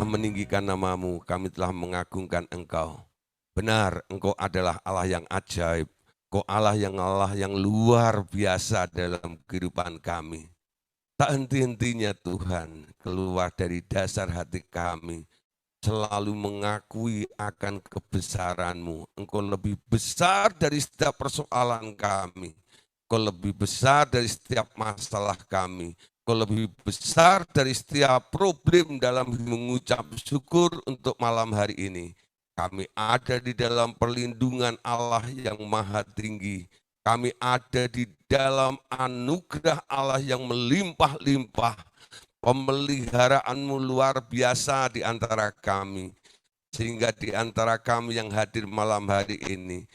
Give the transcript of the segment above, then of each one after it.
meninggikan nama-Mu, kami telah mengagungkan Engkau. Benar, Engkau adalah Allah yang ajaib. Engkau Allah yang luar biasa dalam kehidupan kami. Tak henti-hentinya Tuhan, keluar dari dasar hati kami, selalu mengakui akan kebesaran-Mu. Engkau lebih besar dari setiap persoalan kami. Engkau lebih besar dari setiap masalah kami. Engkau lebih besar dari setiap problem dalam mengucap syukur untuk malam hari ini. Kami ada di dalam perlindungan Allah yang maha tinggi. Kami ada di dalam anugerah Allah yang melimpah-limpah. Pemeliharaanmu luar biasa di antara kami. Sehingga di antara kami yang hadir malam hari ini,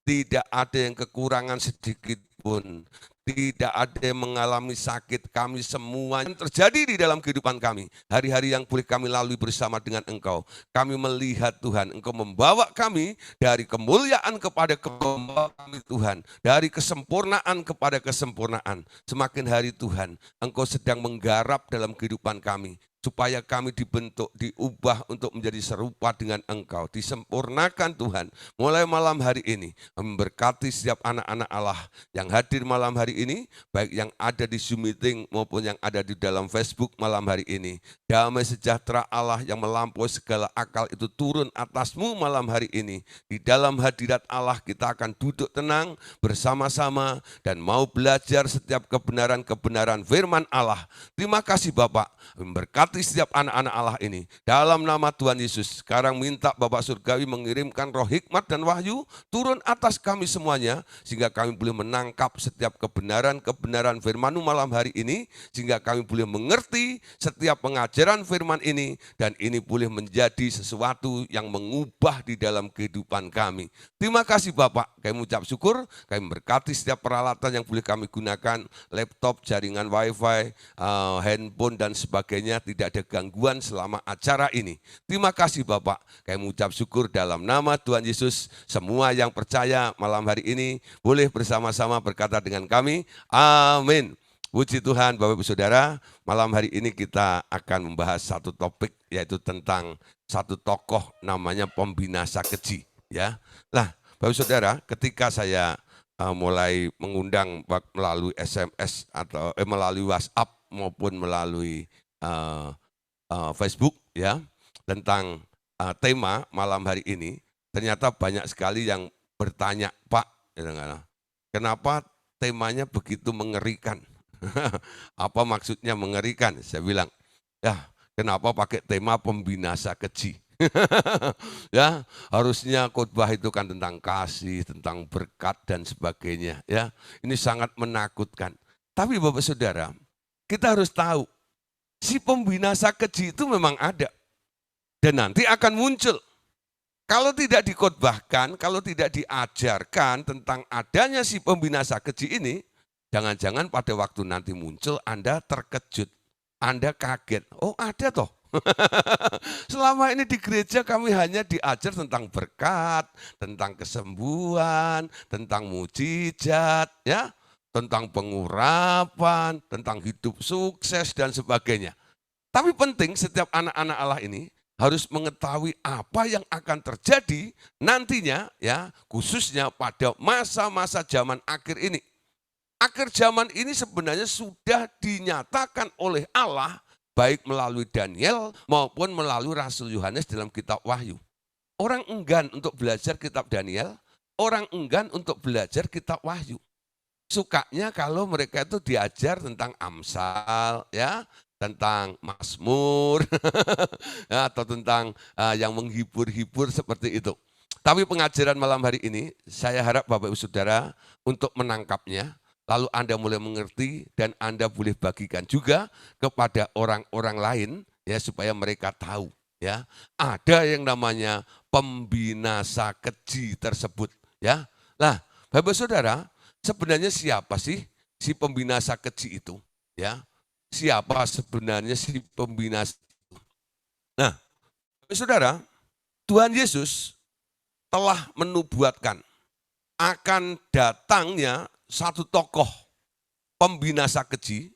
tidak ada yang kekurangan sedikit pun. Tidak ada yang mengalami sakit, kami semua yang terjadi di dalam kehidupan kami. Hari-hari yang boleh kami lalui bersama dengan Engkau. Kami melihat Tuhan, Engkau membawa kami dari kemuliaan kepada kemuliaan Tuhan. Dari kesempurnaan kepada kesempurnaan. Semakin hari Tuhan, Engkau sedang menggarap dalam kehidupan kami. Supaya kami dibentuk, diubah untuk menjadi serupa dengan Engkau. Disempurnakan Tuhan. Mulai malam hari ini, memberkati setiap anak-anak Allah yang hadir malam hari ini, baik yang ada di Zoom meeting maupun yang ada di dalam Facebook malam hari ini. Damai sejahtera Allah yang melampaui segala akal itu turun atasmu malam hari ini. Di dalam hadirat Allah kita akan duduk tenang bersama-sama dan mau belajar setiap kebenaran-kebenaran firman Allah. Terima kasih Bapak, memberkati setiap anak-anak Allah ini. Dalam nama Tuhan Yesus, sekarang minta Bapak Surgawi mengirimkan roh hikmat dan wahyu turun atas kami semuanya, sehingga kami boleh menangkap setiap kebenaran-kebenaran firman-Mu malam hari ini, sehingga kami boleh mengerti setiap pengajaran firman ini, dan ini boleh menjadi sesuatu yang mengubah di dalam kehidupan kami. Terima kasih Bapak, kami ucap syukur, kami berkati setiap peralatan yang boleh kami gunakan, laptop, jaringan wifi, handphone dan sebagainya, tidak ada gangguan selama acara ini. Terima kasih Bapak, kami ucap syukur dalam nama Tuhan Yesus. Semua yang percaya malam hari ini boleh bersama-sama berkata dengan kami, amin. Puji Tuhan Bapak Ibu Saudara, malam hari ini kita akan membahas satu topik, yaitu tentang satu tokoh namanya pembinasa keji. Ya, nah Bapak Ibu Saudara, ketika saya mulai mengundang melalui SMS atau melalui WhatsApp maupun melalui Facebook ya tentang tema malam hari ini, ternyata banyak sekali yang bertanya, Pak, kenapa temanya begitu mengerikan? Apa maksudnya mengerikan? Saya bilang, ya kenapa pakai tema pembinasa keji? Ya, harusnya khotbah itu kan tentang kasih, tentang berkat dan sebagainya. Ya, ini sangat menakutkan. Tapi Bapak Saudara, kita harus tahu si pembinasa keji itu memang ada dan nanti akan muncul. Kalau tidak dikhotbahkan, kalau tidak diajarkan tentang adanya si pembinasa keji ini, jangan-jangan pada waktu nanti muncul Anda terkejut, Anda kaget. Oh ada toh. Selama ini di gereja kami hanya diajar tentang berkat, tentang kesembuhan, tentang mujizat, ya, tentang pengurapan, tentang hidup sukses dan sebagainya. Tapi penting setiap anak-anak Allah ini harus mengetahui apa yang akan terjadi nantinya, ya, khususnya pada masa-masa zaman akhir ini. Akhir zaman ini sebenarnya sudah dinyatakan oleh Allah baik melalui Daniel maupun melalui Rasul Yohanes dalam kitab Wahyu. Orang enggan untuk belajar kitab Daniel, orang enggan untuk belajar kitab Wahyu. Sukanya kalau mereka itu diajar tentang Amsal, ya, tentang Mazmur, ya, atau tentang yang menghibur-hibur seperti itu. Tapi pengajaran malam hari ini, saya harap Bapak Ibu Saudara untuk menangkapnya, lalu Anda mulai mengerti dan Anda boleh bagikan juga kepada orang-orang lain, ya, supaya mereka tahu, ya, ada yang namanya pembinasa keji tersebut, ya. Nah, Bapak Ibu Saudara, sebenarnya siapa sih si pembinasa keji itu, ya? Siapa sebenarnya si pembinasa? Nah, saudara, Tuhan Yesus telah menubuatkan akan datangnya satu tokoh pembinasa keji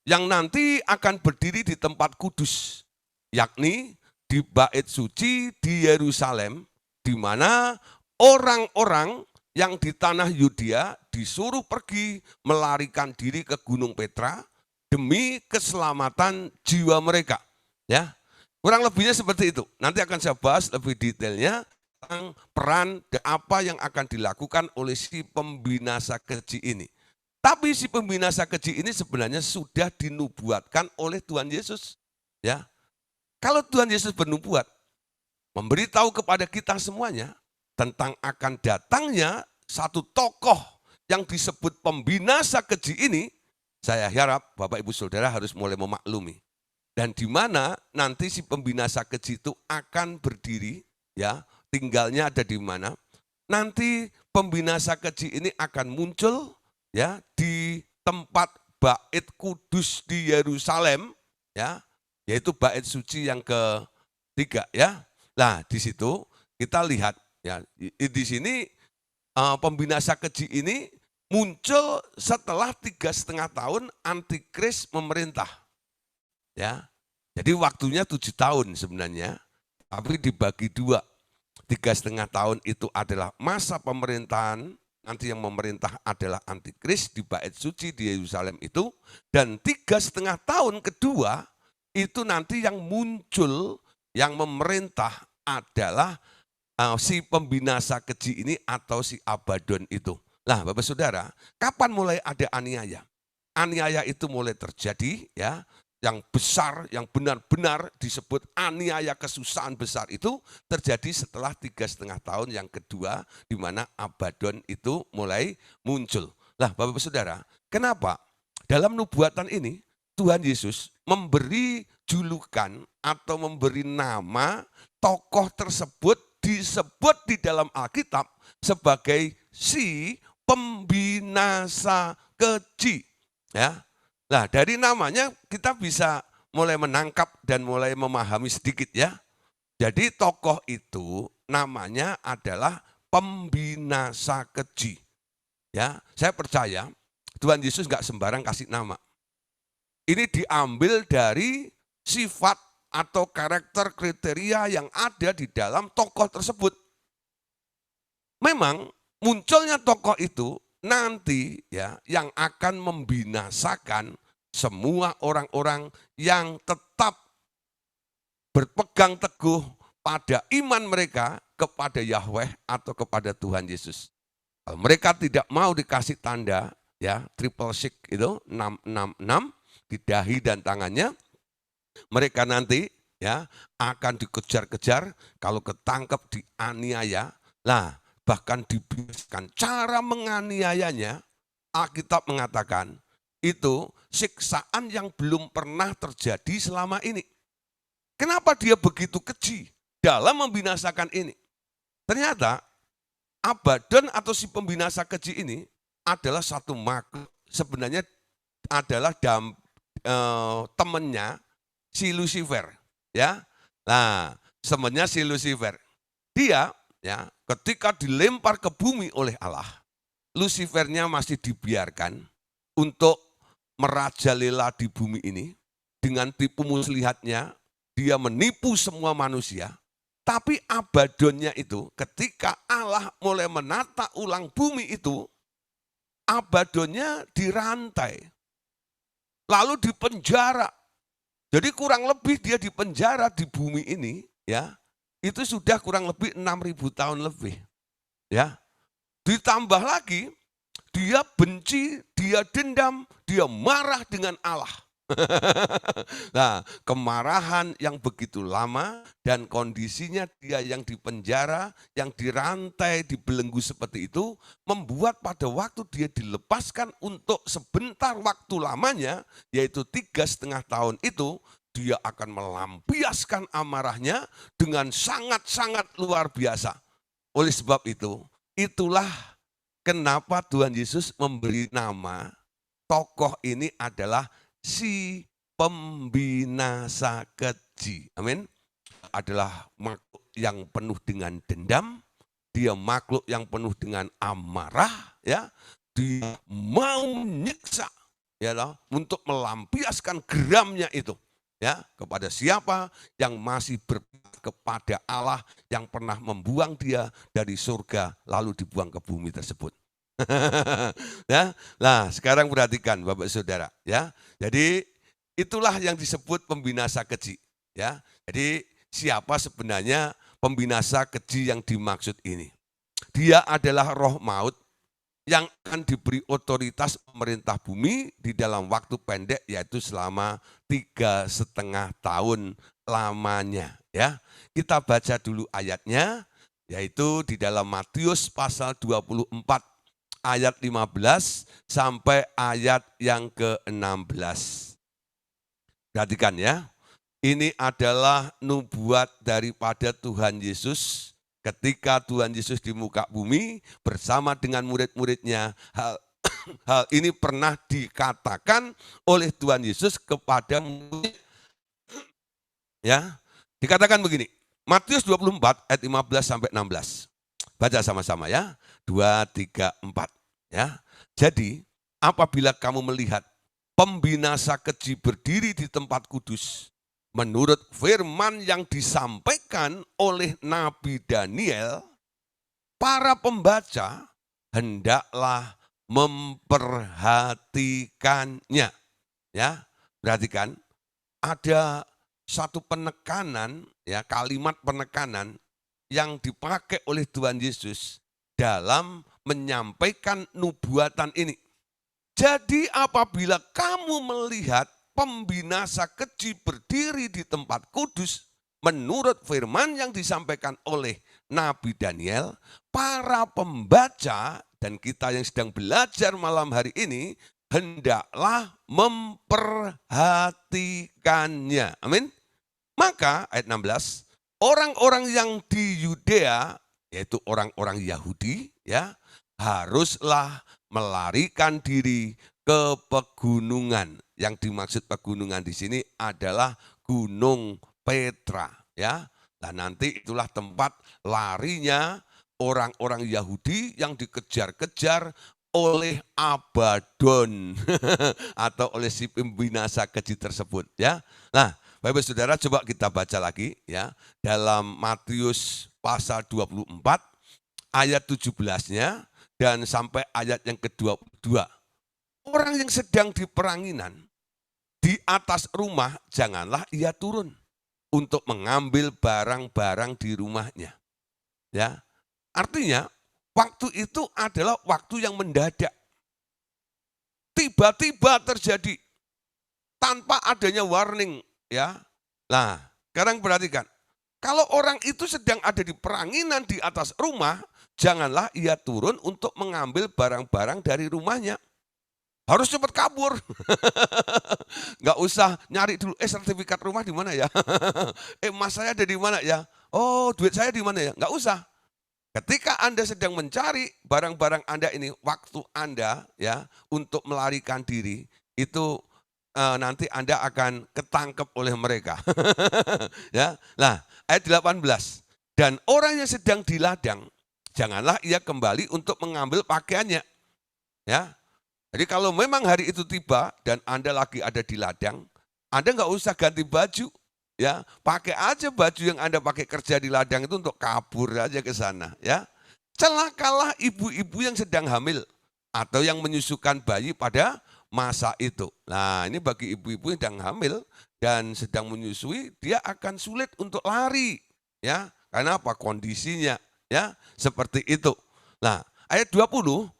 yang nanti akan berdiri di tempat kudus, yakni di bait suci di Yerusalem, di mana orang-orang yang di tanah Yudea disuruh pergi melarikan diri ke Gunung Petra demi keselamatan jiwa mereka. Ya, kurang lebihnya seperti itu. Nanti akan saya bahas lebih detailnya tentang peran apa yang akan dilakukan oleh si pembinasa keji ini. Tapi si pembinasa keji ini sebenarnya sudah dinubuatkan oleh Tuhan Yesus. Ya, kalau Tuhan Yesus bernubuat, memberitahu kepada kita semuanya tentang akan datangnya satu tokoh yang disebut pembinasa keji ini, saya harap Bapak Ibu Saudara harus mulai memaklumi. Dan di mana nanti si pembinasa keji itu akan berdiri, ya, tinggalnya ada di mana. Nanti pembinasa keji ini akan muncul, ya, di tempat bait kudus di Yerusalem, ya, yaitu bait suci yang ketiga, ya. Nah, di situ kita lihat, ya, di sini pembinasa keji ini muncul setelah 3,5 tahun antikris memerintah. Ya, jadi waktunya 7 tahun sebenarnya, tapi dibagi 2. 3,5 tahun itu adalah masa pemerintahan, nanti yang memerintah adalah antikris di bait suci di Yerusalem itu, dan 3,5 tahun kedua itu nanti yang muncul, yang memerintah adalah si pembinasa keji ini atau si Abadon itu. Nah, Bapak Saudara, kapan mulai ada aniaya? Aniaya itu mulai terjadi, ya, yang besar, yang benar-benar disebut aniaya kesusahan besar itu terjadi setelah 3,5 tahun yang kedua, di mana Abadon itu mulai muncul. Nah, Bapak Saudara, kenapa dalam nubuatan ini Tuhan Yesus memberi julukan atau memberi nama tokoh tersebut disebut di dalam Alkitab sebagai si pembinasa keji, ya. Nah, dari namanya kita bisa mulai menangkap dan mulai memahami sedikit, ya. Jadi tokoh itu namanya adalah pembinasa keji. Ya, saya percaya Tuhan Yesus nggak sembarang kasih nama. Ini diambil dari sifat atau karakter kriteria yang ada di dalam tokoh tersebut. Memang munculnya tokoh itu nanti, ya, yang akan membinasakan semua orang-orang yang tetap berpegang teguh pada iman mereka kepada Yahweh atau kepada Tuhan Yesus. Kalau mereka tidak mau dikasih tanda, ya, triple sign itu 666 di dahi dan tangannya, mereka nanti, ya, akan dikejar-kejar, kalau ketangkep dianiaya. Nah, bahkan dibinasakan. Cara menganiayanya, Alkitab mengatakan itu siksaan yang belum pernah terjadi selama ini. Kenapa dia begitu keji dalam membinasakan ini? Ternyata Abadon atau si pembinasa keji ini adalah satu makhluk, sebenarnya adalah temannya si Lucifer, ya. Nah, temannya si Lucifer. Dia, ya, ketika dilempar ke bumi oleh Allah, Lucifernya masih dibiarkan untuk merajalela di bumi ini. Dengan tipu muslihatnya, dia menipu semua manusia. Tapi Abadonnya itu, ketika Allah mulai menata ulang bumi itu, Abadonnya dirantai, lalu dipenjara. Jadi kurang lebih dia dipenjara di bumi ini, ya, itu sudah kurang lebih 6.000 tahun lebih, ya. Ditambah lagi, dia benci, dia dendam, dia marah dengan Allah. Nah, kemarahan yang begitu lama dan kondisinya dia yang dipenjara, yang dirantai, dibelenggu seperti itu, membuat pada waktu dia dilepaskan untuk sebentar waktu lamanya, yaitu 3,5 tahun itu, dia akan melampiaskan amarahnya dengan sangat-sangat luar biasa. Oleh sebab itu, itulah kenapa Tuhan Yesus memberi nama tokoh ini adalah si pembinasa keji. Amin. Adalah makhluk yang penuh dengan dendam, dia makhluk yang penuh dengan amarah, ya. Dia mau menyiksa, ya, untuk melampiaskan geramnya itu, ya, kepada siapa yang masih kepada Allah yang pernah membuang dia dari surga lalu dibuang ke bumi tersebut. Ya. Nah, sekarang perhatikan Bapak Saudara, ya. Jadi itulah yang disebut pembinasa keji, ya. Jadi siapa sebenarnya pembinasa keji yang dimaksud ini? Dia adalah roh maut yang akan diberi otoritas pemerintah bumi di dalam waktu pendek, yaitu selama 3,5 tahun lamanya. Ya, kita baca dulu ayatnya, yaitu di dalam Matius pasal 24 ayat 15 sampai ayat yang ke-16. Perhatikan ya, ini adalah nubuat daripada Tuhan Yesus. Ketika Tuhan Yesus di muka bumi bersama dengan murid-muridnya, hal ini pernah dikatakan oleh Tuhan Yesus kepada murid. Ya, dikatakan begini, Matius 24 ayat 15 sampai 16. Baca sama-sama ya, 2, 3, 4. Ya. Jadi, apabila kamu melihat pembinasa keji berdiri di tempat kudus, menurut firman yang disampaikan oleh Nabi Daniel, para pembaca hendaklah memperhatikannya. Ya, perhatikan, ada satu penekanan, ya, kalimat penekanan yang dipakai oleh Tuhan Yesus dalam menyampaikan nubuatan ini. Jadi apabila kamu melihat pembinasa keji berdiri di tempat kudus, menurut firman yang disampaikan oleh Nabi Daniel, para pembaca dan kita yang sedang belajar malam hari ini, hendaklah memperhatikannya. Amin. Maka ayat 16, orang-orang yang di Yudea, yaitu orang-orang Yahudi, ya, haruslah melarikan diri ke pegunungan. Yang dimaksud pegunungan di sini adalah Gunung Petra, ya. Nah, nanti itulah tempat larinya orang-orang Yahudi yang dikejar-kejar oleh Abaddon atau oleh si pembinasa keji tersebut, ya. Nah, Bapak Saudara, coba kita baca lagi ya dalam Matius pasal 24 ayat 17-nya dan sampai ayat yang ke-22. Orang yang sedang di peranginan di atas rumah, janganlah ia turun untuk mengambil barang-barang di rumahnya. Ya. Artinya, waktu itu adalah waktu yang mendadak. Tiba-tiba terjadi tanpa adanya warning, ya. Nah, sekarang perhatikan. Kalau orang itu sedang ada di peranginan di atas rumah, janganlah ia turun untuk mengambil barang-barang dari rumahnya. Harus cepat kabur. Nggak usah nyari dulu, sertifikat rumah di mana ya? Emas saya ada di mana ya? Oh, duit saya di mana ya? Nggak usah. Ketika Anda sedang mencari barang-barang Anda ini, waktu Anda ya untuk melarikan diri, itu nanti Anda akan ketangkep oleh mereka. Ya. Nah, ayat 18. Dan orang yang sedang di ladang, janganlah ia kembali untuk mengambil pakaiannya. Ya. Jadi kalau memang hari itu tiba dan Anda lagi ada di ladang, Anda nggak usah ganti baju. Ya, pakai aja baju yang Anda pakai kerja di ladang itu untuk kabur aja ke sana. Ya. Celakalah ibu-ibu yang sedang hamil atau yang menyusukan bayi pada masa itu. Nah, ini bagi ibu-ibu yang sedang hamil dan sedang menyusui, dia akan sulit untuk lari. Ya, karena apa? Kondisinya ya seperti itu. Nah, ayat 20,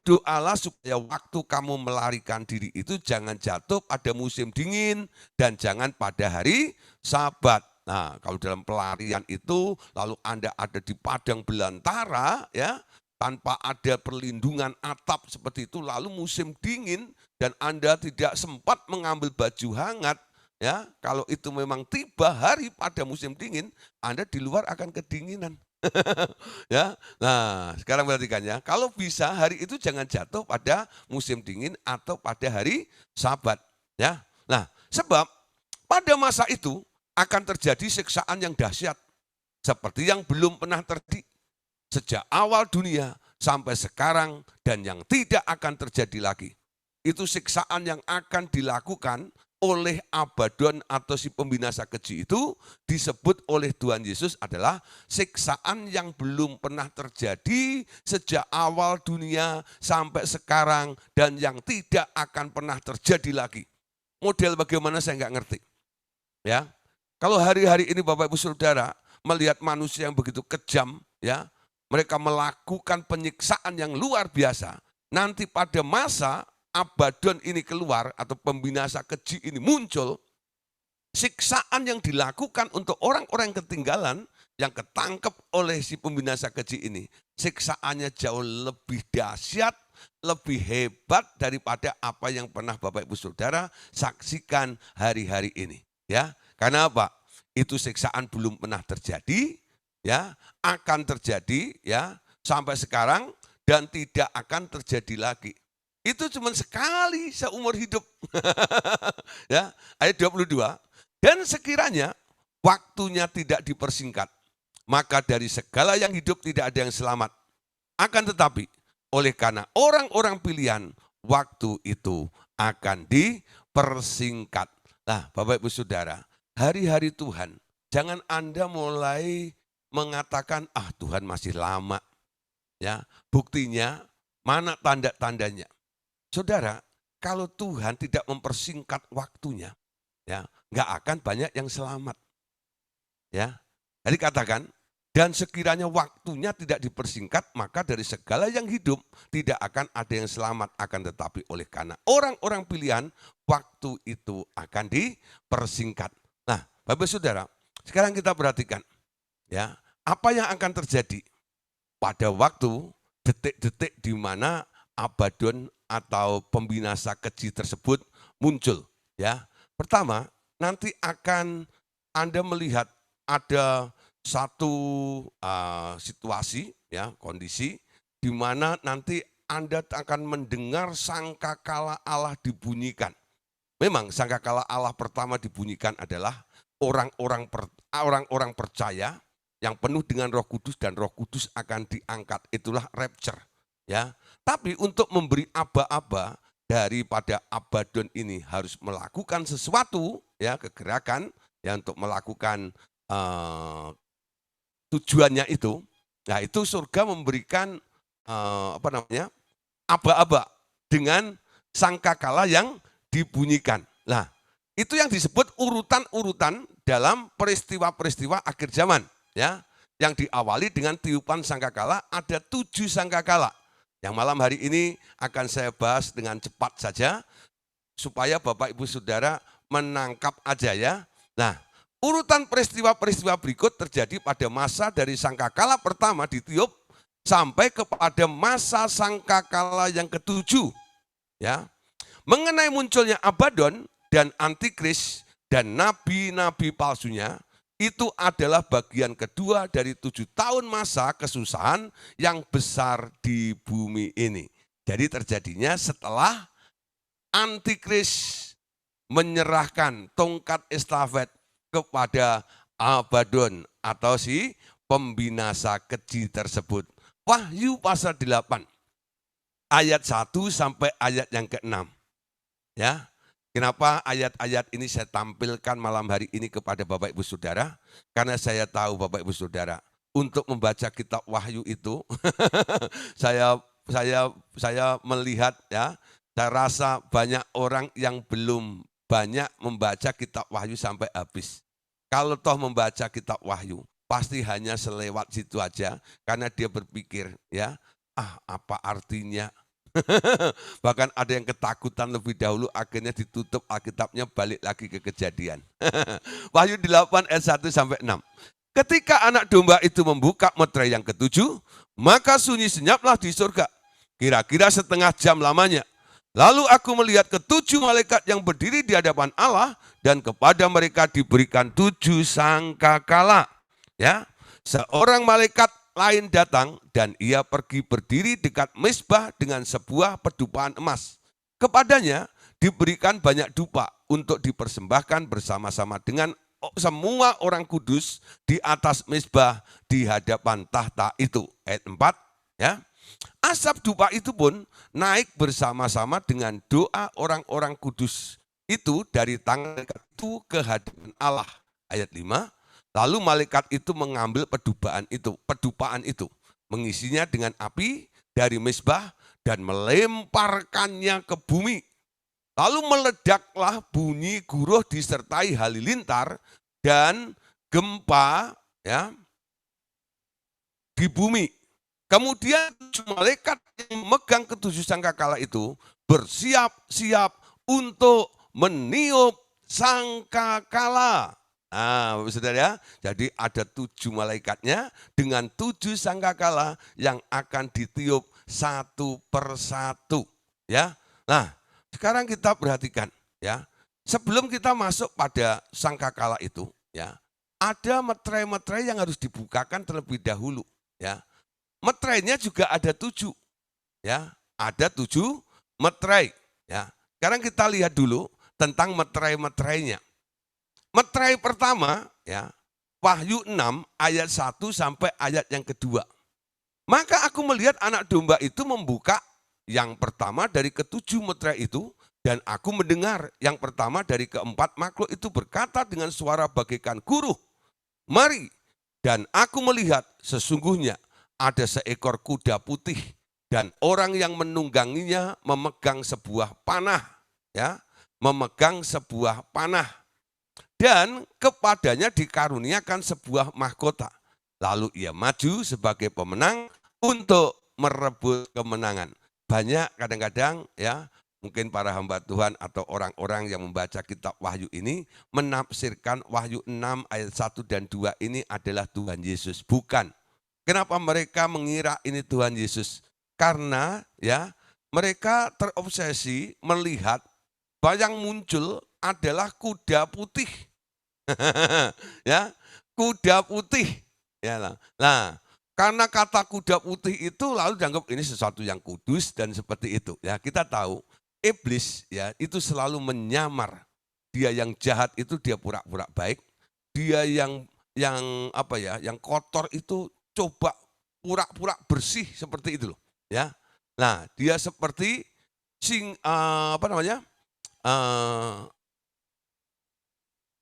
doalah supaya waktu kamu melarikan diri itu jangan jatuh pada musim dingin dan jangan pada hari Sabat. Nah, kalau dalam pelarian itu lalu Anda ada di padang belantara ya, tanpa ada perlindungan atap seperti itu, lalu musim dingin dan Anda tidak sempat mengambil baju hangat, ya, kalau itu memang tiba hari pada musim dingin, Anda di luar akan kedinginan. Ya, nah sekarang perhatikan ya, kalau bisa hari itu jangan jatuh pada musim dingin atau pada hari Sabat. Ya, nah sebab pada masa itu akan terjadi siksaan yang dahsyat seperti yang belum pernah terjadi sejak awal dunia sampai sekarang dan yang tidak akan terjadi lagi. Itu siksaan yang akan dilakukan oleh Abaddon atau si pembinasa keji itu disebut oleh Tuhan Yesus adalah siksaan yang belum pernah terjadi sejak awal dunia sampai sekarang dan yang tidak akan pernah terjadi lagi. Model bagaimana saya nggak ngerti. Ya, kalau hari-hari ini Bapak Ibu Saudara melihat manusia yang begitu kejam, ya, mereka melakukan penyiksaan yang luar biasa. Nanti pada masa Abaddon ini keluar atau pembinasa keji ini muncul, siksaan yang dilakukan untuk orang-orang yang ketinggalan, yang ketangkep oleh si pembinasa keji ini, siksaannya jauh lebih dahsyat, lebih hebat daripada apa yang pernah Bapak Ibu Saudara saksikan hari-hari ini. Ya, karena apa? Itu siksaan belum pernah terjadi, ya, akan terjadi, ya, sampai sekarang dan tidak akan terjadi lagi. Itu cuma sekali seumur hidup. Ya, ayat 22. Dan sekiranya waktunya tidak dipersingkat, maka dari segala yang hidup tidak ada yang selamat. Akan tetapi, oleh karena orang-orang pilihan, waktu itu akan dipersingkat. Nah, Bapak Ibu Saudara, hari-hari Tuhan, jangan Anda mulai mengatakan, Tuhan masih lama. Ya, buktinya mana tanda-tandanya? Saudara, kalau Tuhan tidak mempersingkat waktunya, ya, nggak akan banyak yang selamat. Ya, jadi katakan, dan sekiranya waktunya tidak dipersingkat, maka dari segala yang hidup tidak akan ada yang selamat, akan tetapi oleh karena orang-orang pilihan, waktu itu akan dipersingkat. Nah, Bapak Saudara, sekarang kita perhatikan, ya, apa yang akan terjadi pada waktu detik-detik di mana Abaddon atau pembinasa keji tersebut muncul, ya. Pertama, nanti akan Anda melihat ada satu situasi, ya, kondisi di mana nanti Anda akan mendengar sangkakala Allah dibunyikan. Memang sangkakala Allah pertama dibunyikan adalah orang-orang percaya yang penuh dengan Roh Kudus dan Roh Kudus akan diangkat. Itulah rapture, ya. Tapi untuk memberi aba-aba daripada Abaddon ini harus melakukan sesuatu, ya, kegerakan, ya, untuk melakukan tujuannya itu. Nah, itu surga memberikan aba-aba dengan sangkakala yang dibunyikan. Nah, itu yang disebut urutan-urutan dalam peristiwa-peristiwa akhir zaman, ya, yang diawali dengan tiupan sangkakala. Ada 7 sangkakala. Yang malam hari ini akan saya bahas dengan cepat saja, supaya Bapak Ibu Saudara menangkap aja, ya. Nah, urutan peristiwa-peristiwa berikut terjadi pada masa dari sangkakala pertama ditiup sampai kepada masa sangkakala yang ke-7. Ya. Mengenai munculnya Abaddon dan Antikris dan nabi-nabi palsunya, itu adalah bagian kedua dari 7 tahun masa kesusahan yang besar di bumi ini. Jadi terjadinya setelah Antikris menyerahkan tongkat estafet kepada Abaddon atau si pembinasa keji tersebut. Wahyu pasal 8 ayat 1 sampai ayat yang ke-6. Ya. Kenapa ayat-ayat ini saya tampilkan malam hari ini kepada Bapak Ibu Saudara? Karena saya tahu Bapak Ibu Saudara, untuk membaca kitab Wahyu itu saya melihat, ya, saya rasa banyak orang yang belum banyak membaca kitab Wahyu sampai habis. Kalau toh membaca kitab Wahyu, pasti hanya selewat situ aja karena dia berpikir, ya, apa artinya? Bahkan ada yang ketakutan lebih dahulu, akhirnya ditutup Alkitabnya, balik lagi ke Kejadian. Wahyu 8 ayat 1 sampai 6. Ketika anak domba itu membuka meterai yang ke-7, maka sunyi senyaplah di surga, kira-kira setengah jam lamanya. Lalu aku melihat ke-7 malaikat yang berdiri di hadapan Allah, dan kepada mereka diberikan 7 sangkakala. Ya, seorang malaikat lain datang dan ia pergi berdiri dekat mezbah dengan sebuah pedupaan emas. Kepadanya diberikan banyak dupa untuk dipersembahkan bersama-sama dengan semua orang kudus di atas mezbah di hadapan tahta itu. Ayat 4, ya. Asap dupa itu pun naik bersama-sama dengan doa orang-orang kudus itu dari tangan malaikat itu ke hadapan Allah. Ayat 5, lalu malaikat itu mengambil pedupaan itu, mengisinya dengan api dari mezbah dan melemparkannya ke bumi. Lalu meledaklah bunyi guruh disertai halilintar dan gempa ya di bumi. Kemudian malaikat yang memegang ketujuh sangkakala itu bersiap-siap untuk meniup sangkakala. Nah, Bapak Saudara ya, jadi ada 7 malaikatnya dengan 7 sangkakala yang akan ditiup satu persatu. Ya, nah sekarang kita perhatikan ya, sebelum kita masuk pada sangkakala itu ya, ada meterai-meterai yang harus dibukakan terlebih dahulu ya. Meterainya juga ada 7 ya, ada 7 meterai ya. Sekarang kita lihat dulu tentang meterai-meterainya. Meterai pertama ya, Wahyu 6 ayat 1 sampai ayat yang kedua. Maka aku melihat anak domba itu membuka yang pertama dari ketujuh meterai itu, dan aku mendengar yang pertama dari keempat makhluk itu berkata dengan suara bagaikan guruh, mari. Dan aku melihat sesungguhnya ada seekor kuda putih dan orang yang menungganginya memegang sebuah panah ya, memegang sebuah panah. Dan kepadanya dikaruniakan sebuah mahkota. Lalu ia maju sebagai pemenang untuk merebut kemenangan. Banyak kadang-kadang ya, mungkin para hamba Tuhan atau orang-orang yang membaca kitab Wahyu ini menafsirkan Wahyu 6 ayat 1 dan 2 ini adalah Tuhan Yesus. Bukan. Kenapa mereka mengira ini Tuhan Yesus? Karena ya, mereka terobsesi melihat bahwa yang muncul adalah kuda putih. Ya, kuda putih. Ya, nah, karena kata kuda putih itu lalu dianggap ini sesuatu yang kudus dan seperti itu. Ya, kita tahu iblis ya itu selalu menyamar. Dia yang jahat itu dia pura-pura baik. Dia yang apa ya, yang kotor itu coba pura-pura bersih seperti itu loh. Ya, nah dia seperti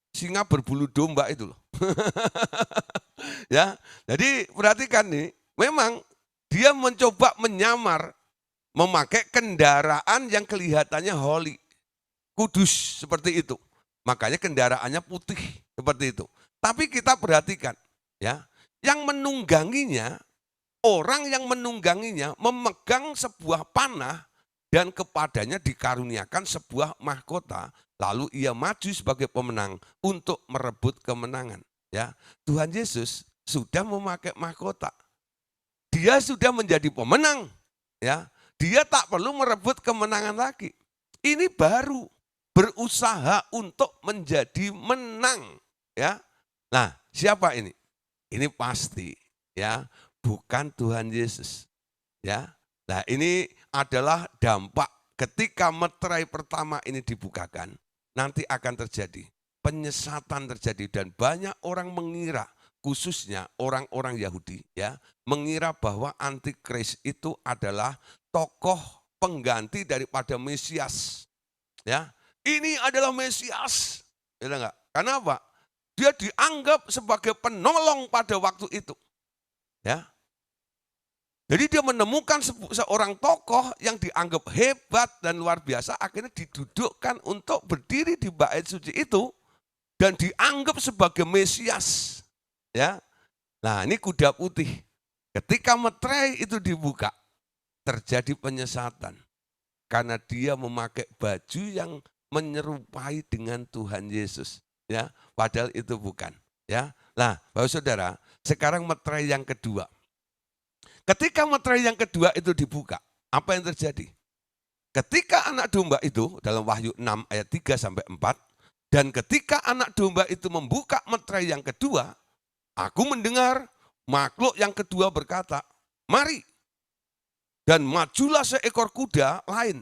singa berbulu domba itu loh. Ya, jadi perhatikan nih, memang dia mencoba menyamar, memakai kendaraan yang kelihatannya holy, kudus seperti itu. Makanya kendaraannya putih seperti itu. Tapi kita perhatikan, ya, yang menungganginya, orang yang menungganginya memegang sebuah panah dan kepadanya dikaruniakan sebuah mahkota. Lalu ia maju sebagai pemenang untuk merebut kemenangan. Ya, Tuhan Yesus sudah memakai mahkota. Dia sudah menjadi pemenang. Ya, dia tak perlu merebut kemenangan lagi. Ini baru berusaha untuk menjadi menang. Ya, nah siapa ini? Ini pasti ya bukan Tuhan Yesus. Ya, nah ini adalah dampak ketika meterai pertama ini dibukakan. Nanti akan terjadi penyesatan terjadi dan banyak orang mengira, khususnya orang-orang Yahudi ya, mengira bahwa antikris itu adalah tokoh pengganti daripada Mesias. Ya, ini adalah Mesias. Ya enggak? Karena apa? Dia dianggap sebagai penolong pada waktu itu. Ya. Jadi dia menemukan seorang tokoh yang dianggap hebat dan luar biasa, akhirnya didudukkan untuk berdiri di bait suci itu dan dianggap sebagai Mesias. Ya, nah ini kuda putih. Ketika meterai itu dibuka, terjadi penyesatan karena dia memakai baju yang menyerupai dengan Tuhan Yesus. Ya, padahal itu bukan. Ya, nah, Bapak Saudara, sekarang meterai yang kedua. Ketika meterai yang kedua itu dibuka, apa yang terjadi? Ketika anak domba itu dalam Wahyu 6 ayat 3 sampai 4, dan ketika anak domba itu membuka meterai yang kedua, aku mendengar makhluk yang kedua berkata, mari. Dan majulah seekor kuda lain,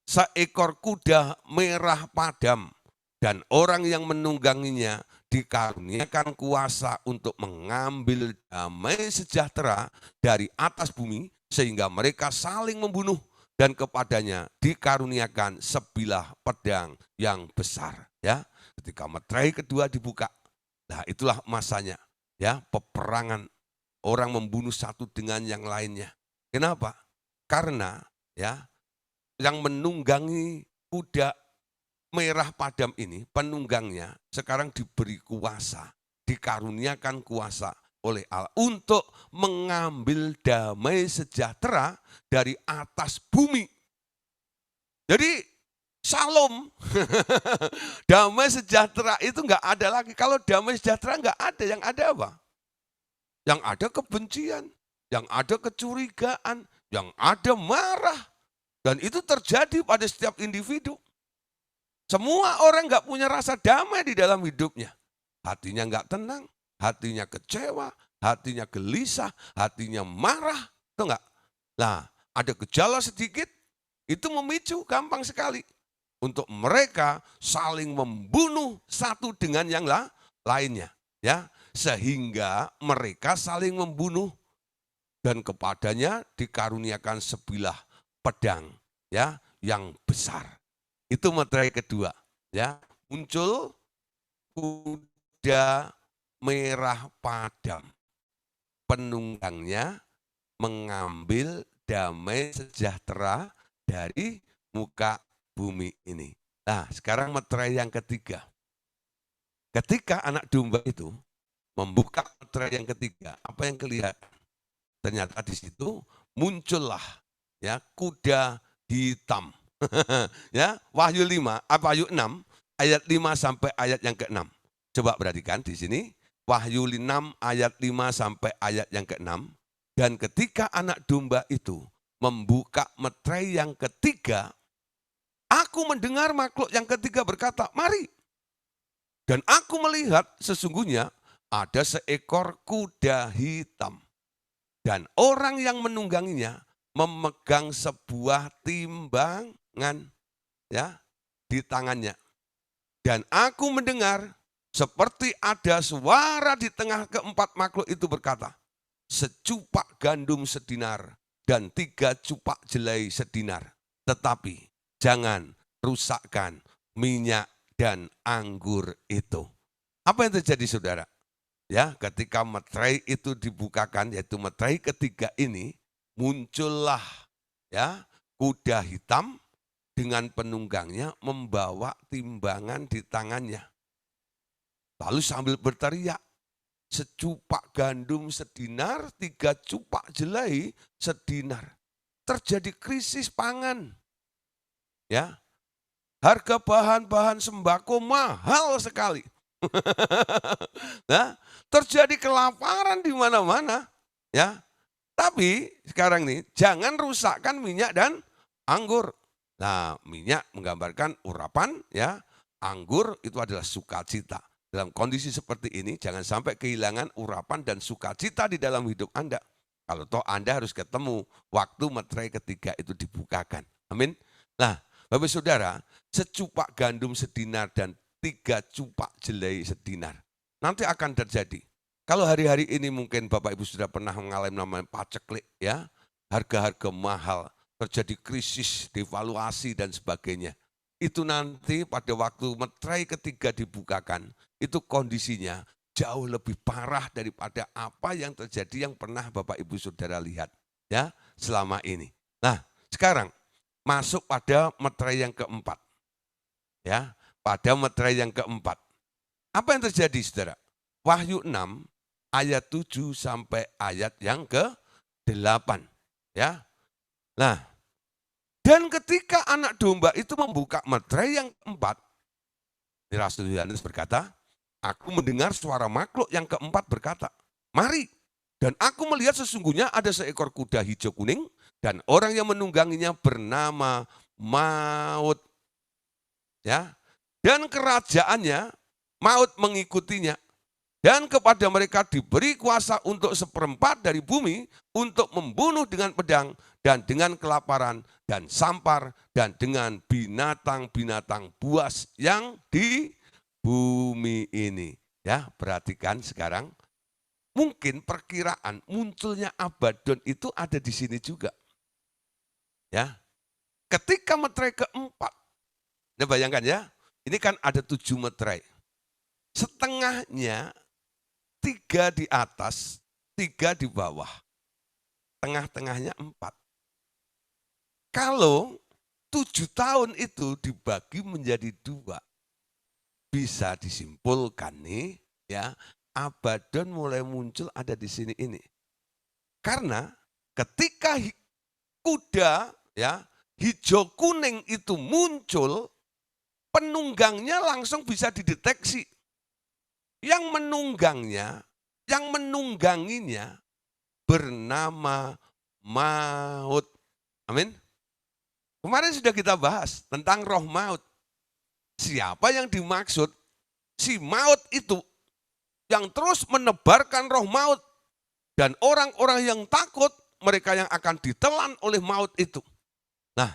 seekor kuda merah padam, dan orang yang menungganginya dikaruniakan kuasa untuk mengambil damai sejahtera dari atas bumi, sehingga mereka saling membunuh dan kepadanya dikaruniakan sebilah pedang yang besar. Ya, ketika meterai kedua dibuka, nah itulah masanya. Ya, peperangan, orang membunuh satu dengan yang lainnya. Kenapa? Karena ya, yang menunggangi kuda merah padam ini, penunggangnya sekarang diberi kuasa, dikaruniakan kuasa oleh Allah untuk mengambil damai sejahtera dari atas bumi. Jadi Shalom, damai sejahtera itu enggak ada lagi. Kalau damai sejahtera enggak ada, yang ada apa? Yang ada kebencian, yang ada kecurigaan, yang ada marah. Dan itu terjadi pada setiap individu. Semua orang enggak punya rasa damai di dalam hidupnya. Hatinya enggak tenang, hatinya kecewa, hatinya gelisah, hatinya marah. Itu enggak? Nah, ada gejala sedikit, itu memicu gampang sekali. Untuk mereka saling membunuh satu dengan yang lainnya. Ya, sehingga mereka saling membunuh dan kepadanya dikaruniakan sebilah pedang ya yang besar. Itu meterai kedua, ya. Muncul kuda merah padam. Penunggangnya mengambil damai sejahtera dari muka bumi ini. Nah, sekarang meterai yang ketiga. Ketika anak domba itu membuka meterai yang ketiga, apa yang kelihatan? Ternyata di situ muncullah ya kuda hitam. Ya, Wahyu 5, Wahyu 6 ayat 5 sampai ayat yang ke-6. Coba perhatikan di sini, Wahyu 6 ayat 5 sampai ayat yang ke-6. Dan ketika anak domba itu membuka meterai yang ketiga, aku mendengar makhluk yang ketiga berkata, "Mari." Dan aku melihat sesungguhnya ada seekor kuda hitam. Dan orang yang menungganginya memegang sebuah timbangan ya di tangannya. Dan aku mendengar seperti ada suara di tengah keempat makhluk itu berkata, "Secupak gandum sedinar dan 3 cupak jelai sedinar. Tetapi jangan rusakkan minyak dan anggur itu." Apa yang terjadi saudara? Ya, ketika meterai itu dibukakan, yaitu meterai ketiga ini, muncullah ya kuda hitam dengan penunggangnya membawa timbangan di tangannya. Lalu sambil berteriak, "Secupak gandum sedinar, 3 cupak jelai sedinar." Terjadi krisis pangan. Ya, harga bahan-bahan sembako mahal sekali. Nah, terjadi kelaparan di mana-mana, ya. Tapi sekarang nih, jangan rusakkan minyak dan anggur. Nah, minyak menggambarkan urapan, ya. Anggur itu adalah sukacita. Dalam kondisi seperti ini, jangan sampai kehilangan urapan dan sukacita di dalam hidup Anda. Kalau toh Anda harus ketemu waktu meterai ketiga itu dibukakan. Amin. Nah, Bapak Saudara, secupak gandum sedinar dan 3 cupak jelai sedinar. Nanti akan terjadi. Kalau hari-hari ini mungkin Bapak Ibu sudah pernah mengalami namanya paceklik ya, harga-harga mahal, terjadi krisis, devaluasi dan sebagainya. Itu nanti pada waktu meterai ketiga dibukakan, itu kondisinya jauh lebih parah daripada apa yang terjadi yang pernah Bapak Ibu Saudara lihat ya selama ini. Nah, sekarang masuk pada meterai yang keempat. Ya, pada meterai yang keempat. Apa yang terjadi saudara? Wahyu 6 ayat 7 sampai ayat yang ke-8. Ya. Nah, dan ketika anak domba itu membuka meterai yang keempat, Rasul Yohanes berkata, aku mendengar suara makhluk yang keempat berkata, "Mari." Dan aku melihat sesungguhnya ada seekor kuda hijau kuning dan orang yang menungganginya bernama Maut. Ya. Dan kerajaannya maut mengikutinya. Dan kepada mereka diberi kuasa untuk 1/4 dari bumi untuk membunuh dengan pedang dan dengan kelaparan dan sampar dan dengan binatang-binatang buas yang di bumi ini. Ya, perhatikan sekarang. Mungkin perkiraan munculnya Abaddon itu ada di sini juga. Ya. ketika meterai keempat, nah bayangkan ya, ini kan ada 7 meterai. Setengahnya 3 di atas, 3 di bawah. Tengah-tengahnya 4. Kalau 7 tahun itu dibagi menjadi 2, bisa disimpulkan nih ya, Abaddon mulai muncul ada di sini ini. Karena ketika kuda ya hijau kuning itu muncul, penunggangnya langsung bisa dideteksi. Yang menunggangnya, yang menungganginya bernama maut. Amin. Kemarin sudah kita bahas tentang roh maut. Siapa yang dimaksud? Si maut itu yang terus menebarkan roh maut. Dan orang-orang yang takut, mereka yang akan ditelan oleh maut itu. Nah,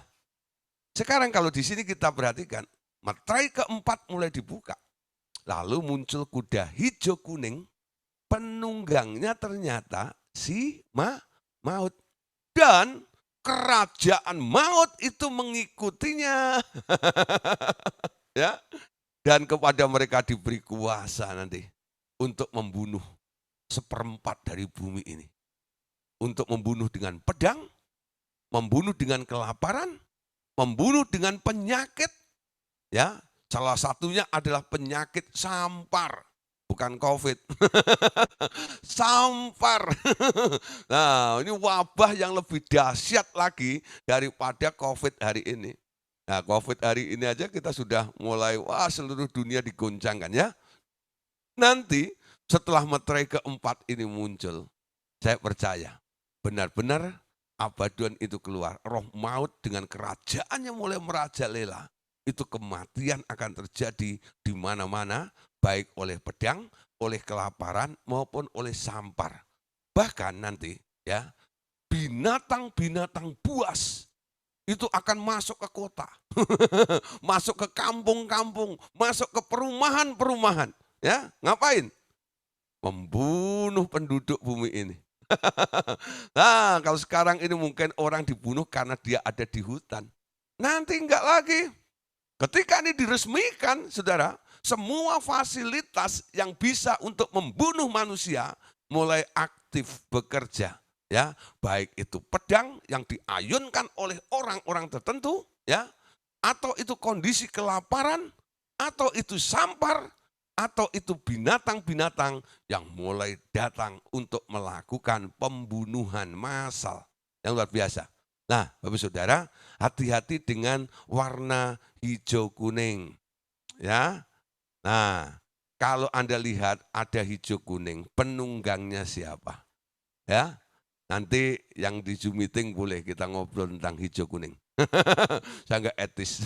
sekarang kalau di sini kita perhatikan, meterai keempat mulai dibuka. Lalu muncul kuda hijau kuning, penunggangnya ternyata si maut. Dan kerajaan maut itu mengikutinya. Ya. Dan kepada mereka diberi kuasa nanti untuk membunuh 1/4 dari bumi ini. Untuk membunuh dengan pedang, membunuh dengan kelaparan, membunuh dengan penyakit. Ya, salah satunya adalah penyakit sampar, bukan COVID. Sampar. Nah, ini wabah yang lebih dahsyat lagi daripada COVID hari ini. Nah, COVID hari ini aja kita sudah mulai, seluruh dunia digoncangkan ya. Nanti setelah meterai keempat ini muncul, saya percaya benar-benar Abaddon itu keluar. Roh maut dengan kerajaannya mulai merajalela. Itu kematian akan terjadi di mana-mana, baik oleh pedang, oleh kelaparan, maupun oleh sampar. Bahkan nanti ya, binatang-binatang buas itu akan masuk ke kota, masuk ke kampung-kampung, masuk ke perumahan-perumahan. Ya, ngapain? Membunuh penduduk bumi ini. Nah, kalau sekarang ini mungkin orang dibunuh karena dia ada di hutan. Nanti enggak lagi. Ketika ini diresmikan, saudara, semua fasilitas yang bisa untuk membunuh manusia mulai aktif bekerja. Ya, baik itu pedang yang diayunkan oleh orang-orang tertentu, ya, atau itu kondisi kelaparan, atau itu sampar, atau itu binatang-binatang yang mulai datang untuk melakukan pembunuhan massal yang luar biasa. Nah, Bapak Saudara, hati-hati dengan warna hijau kuning. Ya. Nah, kalau Anda lihat ada hijau kuning, penunggangnya siapa? Ya. Nanti yang di Zoom meeting boleh kita ngobrol tentang hijau kuning. Saya nggak etis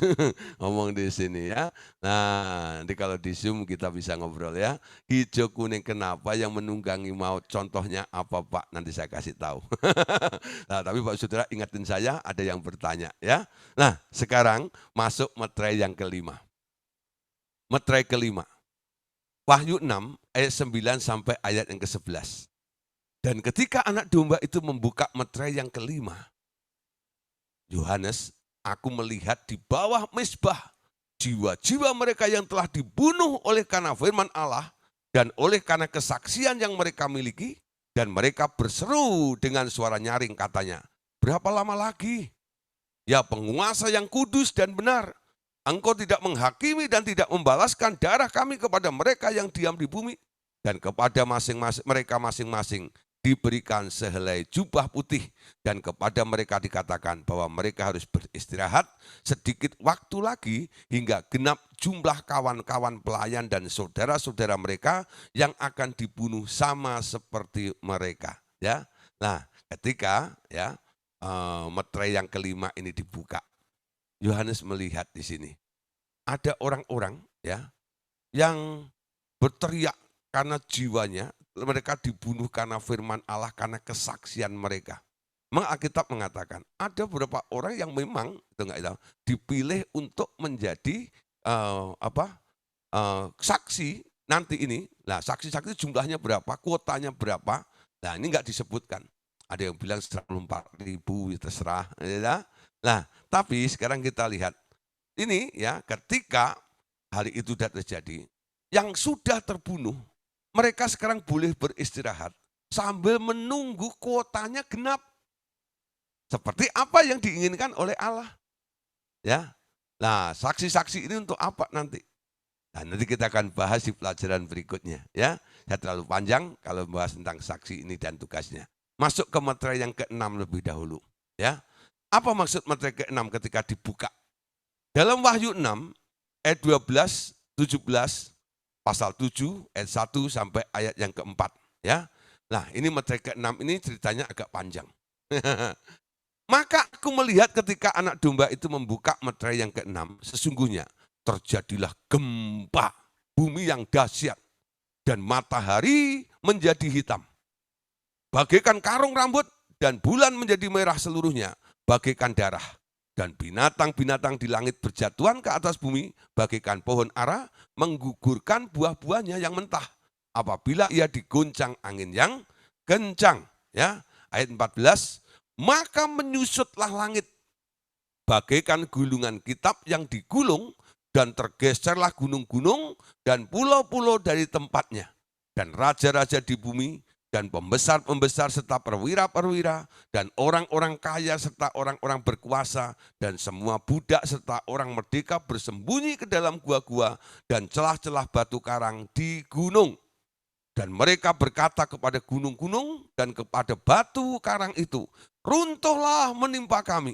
ngomong di sini ya. Nah, nanti kalau di Zoom kita bisa ngobrol ya. Hijau kuning kenapa yang menunggangi maut? Contohnya apa Pak? Nanti saya kasih tahu. Nah, tapi Pak Saudara ingatin saya ada yang bertanya ya. Nah, sekarang masuk meterai yang kelima. Meterai kelima. Wahyu 6 ayat 9 sampai ayat yang ke-11. Dan ketika anak domba itu membuka meterai yang kelima, Yohanes, aku melihat di bawah mezbah jiwa-jiwa mereka yang telah dibunuh oleh karena firman Allah dan oleh karena kesaksian yang mereka miliki, dan mereka berseru dengan suara nyaring katanya, berapa lama lagi? Ya penguasa yang kudus dan benar, engkau tidak menghakimi dan tidak membalaskan darah kami kepada mereka yang diam di bumi, dan kepada mereka masing-masing diberikan sehelai jubah putih, dan kepada mereka dikatakan bahwa mereka harus beristirahat sedikit waktu lagi hingga genap jumlah kawan-kawan pelayan dan saudara-saudara mereka yang akan dibunuh sama seperti mereka. Ya, nah ketika ya meterai yang kelima ini dibuka, Yohanes melihat di sini ada orang-orang ya yang berteriak karena jiwanya, mereka dibunuh karena firman Allah, karena kesaksian mereka. Memang Alkitab mengatakan ada beberapa orang yang memang dipilih untuk menjadi saksi nanti ini. Nah, saksi-saksi jumlahnya berapa, kuotanya berapa. Nah, ini enggak disebutkan. Ada yang bilang 104.000, terserah. Ya. Nah, tapi sekarang kita lihat ini ya, ketika hari itu sudah terjadi, yang sudah terbunuh, mereka sekarang boleh beristirahat sambil menunggu kuotanya genap. Seperti apa yang diinginkan oleh Allah. Ya. Nah, saksi-saksi ini untuk apa nanti? Nah, nanti kita akan bahas di pelajaran berikutnya. Ya, saya terlalu panjang kalau membahas tentang saksi ini dan tugasnya. Masuk ke materai yang keenam lebih dahulu. Ya, apa maksud materai keenam ketika dibuka? Dalam Wahyu 6 ayat 12, 17, pasal 7 ayat 1 sampai ayat yang keempat. Ya, nah ini materai keenam ini ceritanya agak panjang. Maka aku melihat ketika anak domba itu membuka meterai yang keenam, sesungguhnya terjadilah gempa bumi yang dahsyat dan matahari menjadi hitam. Bagaikan karung rambut dan bulan menjadi merah seluruhnya, bagaikan darah. Dan binatang-binatang di langit berjatuhan ke atas bumi, bagaikan pohon ara, menggugurkan buah-buahnya yang mentah. Apabila ia digoncang angin yang kencang. Ya, ayat 14, maka menyusutlah langit bagaikan gulungan kitab yang digulung dan tergeserlah gunung-gunung dan pulau-pulau dari tempatnya. Dan raja-raja di bumi dan pembesar-pembesar serta perwira-perwira dan orang-orang kaya serta orang-orang berkuasa dan semua budak serta orang merdeka bersembunyi ke dalam gua-gua dan celah-celah batu karang di gunung. Dan mereka berkata kepada gunung-gunung dan kepada batu karang itu, runtuhlah menimpa kami.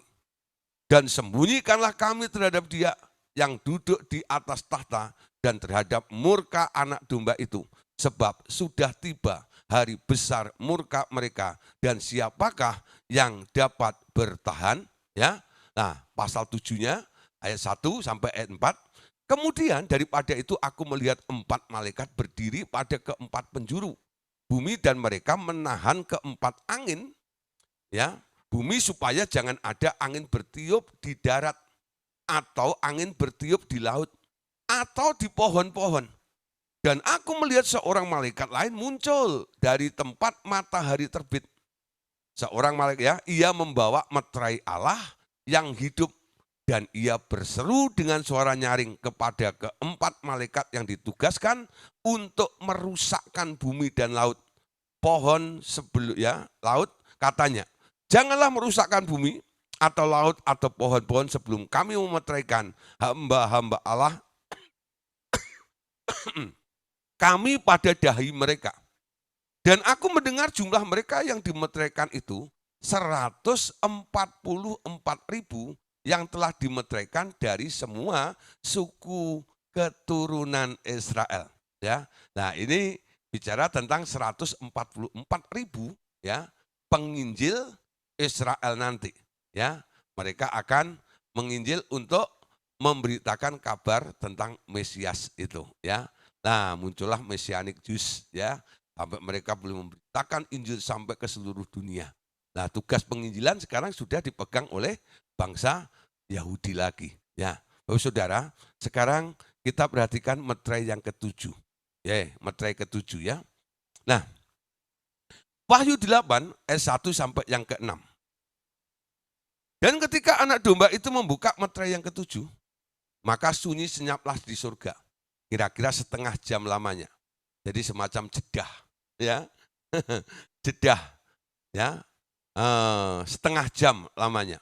Dan sembunyikanlah kami terhadap dia yang duduk di atas tahta dan terhadap murka anak domba itu. Sebab sudah tiba hari besar murka mereka dan siapakah yang dapat bertahan? Ya. Nah, pasal 7-nya ayat 1 sampai ayat 4. Kemudian daripada itu aku melihat 4 malaikat berdiri pada keempat penjuru bumi dan mereka menahan keempat angin, ya, bumi supaya jangan ada angin bertiup di darat atau angin bertiup di laut atau di pohon-pohon. Dan aku melihat seorang malaikat lain muncul dari tempat matahari terbit. Seorang malaikat, ya, ia membawa meterai Allah yang hidup dan ia berseru dengan suara nyaring kepada keempat malaikat yang ditugaskan untuk merusakkan bumi dan laut. Pohon sebelum, ya, laut, katanya, janganlah merusakkan bumi atau laut atau pohon-pohon sebelum kami memeteraikan hamba-hamba Allah kami pada dahi mereka. Dan aku mendengar jumlah mereka yang dimeteraikan itu 144.000 yang telah dimeteraikan dari semua suku keturunan Israel. Ya, nah ini bicara tentang 144.000, ya, penginjil Israel nanti. Ya, mereka akan menginjil untuk memberitakan kabar tentang Mesias itu. Ya, nah muncullah Messianic Jews, ya. Sampai mereka belum memberitakan Injil sampai ke seluruh dunia. Nah, tugas penginjilan sekarang sudah dipegang oleh bangsa Yahudi lagi. Ya, Bapak Saudara, sekarang kita perhatikan meterai yang ketujuh. Ya, meterai ketujuh, ya. Nah, Wahyu 8 ayat 1 sampai yang ke-6. Dan ketika anak domba itu membuka meterai yang ketujuh, maka sunyi senyaplah di surga. Kira-kira setengah jam lamanya. Jadi semacam jedah, ya. Jedah, ya, setengah jam lamanya.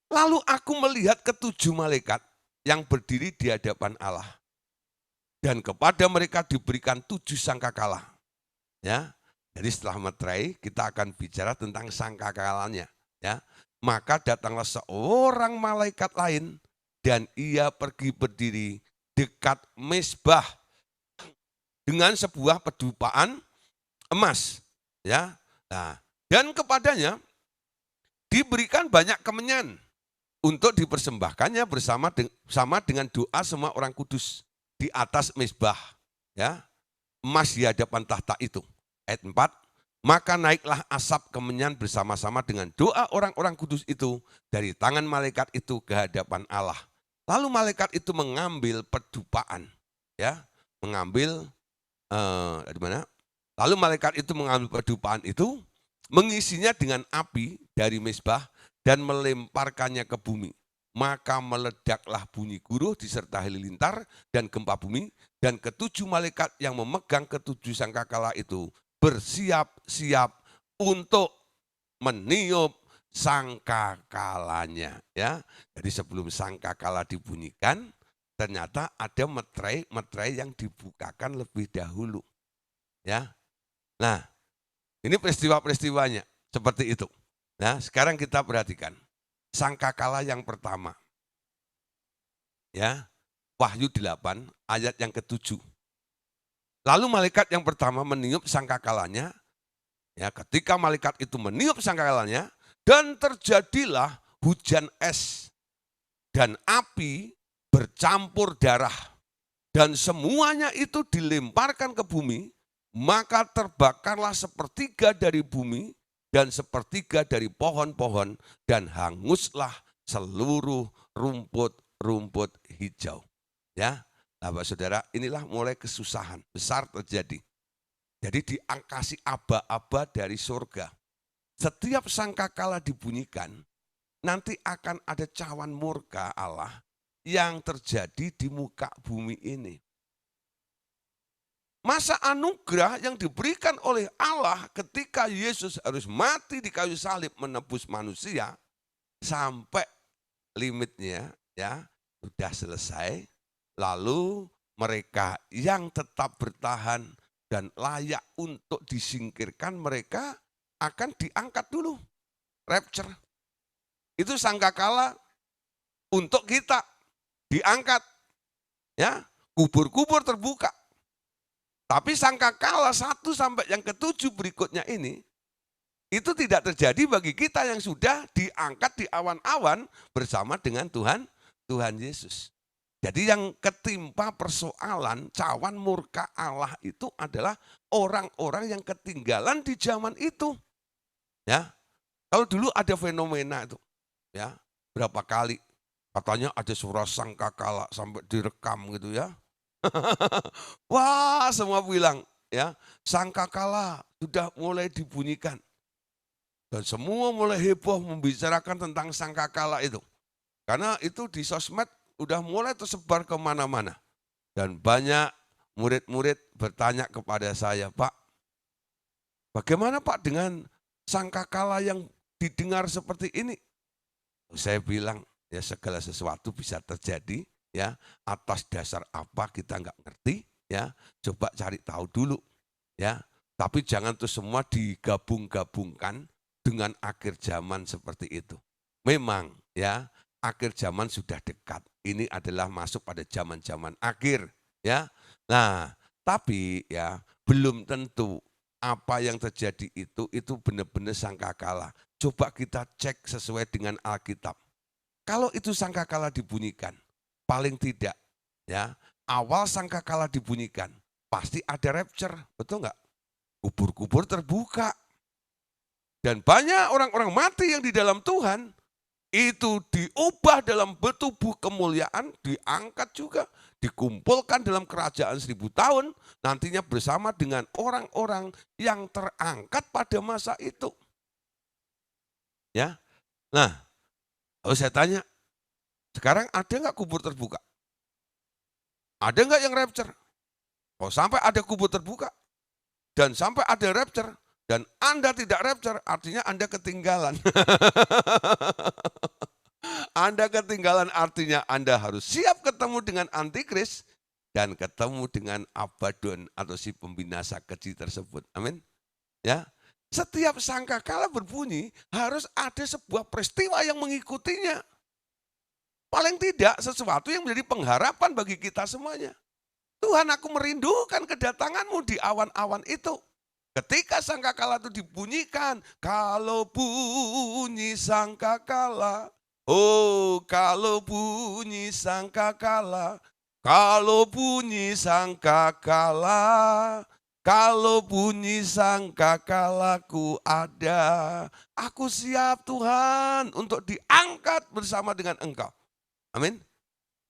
Lalu aku melihat ketujuh malaikat yang berdiri di hadapan Allah. Dan kepada mereka diberikan 7 sangkakala. Ya. Jadi setelah meterai kita akan bicara tentang sangkakalanya. Ya. Maka datanglah seorang malaikat lain dan ia pergi berdiri dekat mezbah dengan sebuah pedupaan emas, ya. Nah, dan kepadanya diberikan banyak kemenyan untuk dipersembahkannya bersama dengan doa semua orang kudus di atas mezbah, ya, emas di hadapan tahta itu. Ayat 4, maka naiklah asap kemenyan bersama-sama dengan doa orang-orang kudus itu dari tangan malaikat itu ke hadapan Allah. Lalu malaikat itu mengambil pedupaan, ya, mengambil di mana? Lalu malaikat itu mengambil pedupaan itu, mengisinya dengan api dari mezbah dan melemparkannya ke bumi. Maka meledaklah bunyi guruh disertai halilintar dan gempa bumi, dan ketujuh malaikat yang memegang ketujuh sangkakala itu bersiap-siap untuk meniup sangkakalanya. Ya, jadi sebelum sangkakala dibunyikan, ternyata ada meterai yang dibukakan lebih dahulu. Ya, nah ini peristiwa-peristiwanya seperti itu. Nah, sekarang kita perhatikan sangkakala yang pertama. Ya, Wahyu 8 ayat yang ke-7. Lalu malaikat yang pertama meniup sangkakalanya. Ya, ketika malaikat itu meniup sangkakalanya, dan terjadilah hujan es dan api bercampur darah, dan semuanya itu dilemparkan ke bumi, maka terbakarlah sepertiga dari bumi dan sepertiga dari pohon-pohon, dan hanguslah seluruh rumput hijau. Ya, Bapak Saudara, inilah mulai kesusahan besar terjadi. Jadi diangkasi aba-aba dari surga. Setiap sangkakala dibunyikan, nanti akan ada cawan murka Allah yang terjadi di muka bumi ini. Masa anugerah yang diberikan oleh Allah ketika Yesus harus mati di kayu salib menebus manusia, sampai limitnya ya sudah selesai. Lalu mereka yang tetap bertahan dan layak untuk disingkirkan, mereka akan diangkat dulu. Rapture. Itu sangkakala untuk kita diangkat. Ya, kubur-kubur terbuka. Tapi sangkakala 1 sampai yang ke-7 berikutnya ini, itu tidak terjadi bagi kita yang sudah diangkat di awan-awan bersama dengan Tuhan Yesus. Jadi yang ketimpa persoalan cawan murka Allah itu adalah orang-orang yang ketinggalan di zaman itu. Ya, kalau dulu ada fenomena itu, ya berapa kali katanya ada suara sangkakala sampai direkam gitu ya. Wah, semua bilang ya sangkakala sudah mulai dibunyikan. Dan semua mulai heboh membicarakan tentang sangkakala itu. Karena itu di sosmed udah mulai tersebar kemana-mana. Dan banyak murid-murid bertanya kepada saya, Pak, bagaimana Pak dengan sangkakala yang didengar seperti ini? Saya bilang, ya segala sesuatu bisa terjadi, ya atas dasar apa kita nggak ngerti, ya coba cari tahu dulu, ya. Tapi jangan tuh semua digabung-gabungkan dengan akhir zaman seperti itu. Memang, ya akhir zaman sudah dekat. Ini adalah masuk pada zaman-zaman akhir, ya. Nah, tapi ya belum tentu apa yang terjadi itu benar-benar sangkakala. Coba kita cek sesuai dengan Alkitab. Kalau itu sangkakala dibunyikan, paling tidak ya awal sangkakala dibunyikan pasti ada rapture, betul nggak? Kubur-kubur terbuka. Dan banyak orang-orang mati yang di dalam Tuhan itu diubah dalam tubuh kemuliaan, diangkat juga, dikumpulkan dalam kerajaan 1000 tahun, nantinya bersama dengan orang-orang yang terangkat pada masa itu. Ya, nah, kalau saya tanya, sekarang ada nggak kubur terbuka? Ada nggak yang rapture? Kalau sampai ada kubur terbuka dan sampai ada rapture dan Anda tidak rapture, artinya Anda ketinggalan. Anda ketinggalan artinya Anda harus siap ketemu dengan antikris dan ketemu dengan Abaddon atau si pembinasa keji tersebut. Amin. Ya. Setiap sangkakala berbunyi harus ada sebuah peristiwa yang mengikutinya. Paling tidak sesuatu yang menjadi pengharapan bagi kita semuanya. Tuhan, aku merindukan kedatanganmu di awan-awan itu. Ketika sangkakala itu dibunyikan, kalau bunyi sangkakala, oh kalau bunyi sangkakala, kalau bunyi sangkakala, kalau bunyi sangkakalaku ada, aku siap Tuhan untuk diangkat bersama dengan Engkau. Amin.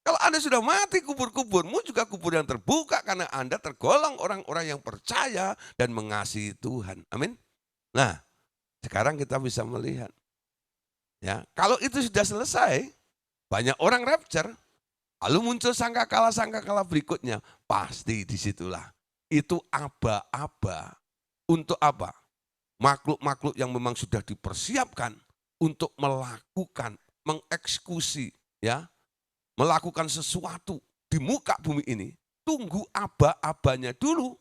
Kalau Anda sudah mati, kubur-kuburmu juga kubur yang terbuka karena Anda tergolong orang-orang yang percaya dan mengasihi Tuhan. Amin. Nah, sekarang kita bisa melihat Ya, kalau itu sudah selesai, banyak orang rapture, lalu muncul sangkakala berikutnya, pasti disitulah. Itu aba-aba untuk apa? Makhluk-makhluk yang memang sudah dipersiapkan untuk melakukan, mengeksekusi, ya, melakukan sesuatu di muka bumi ini. Tunggu aba-abanya dulu.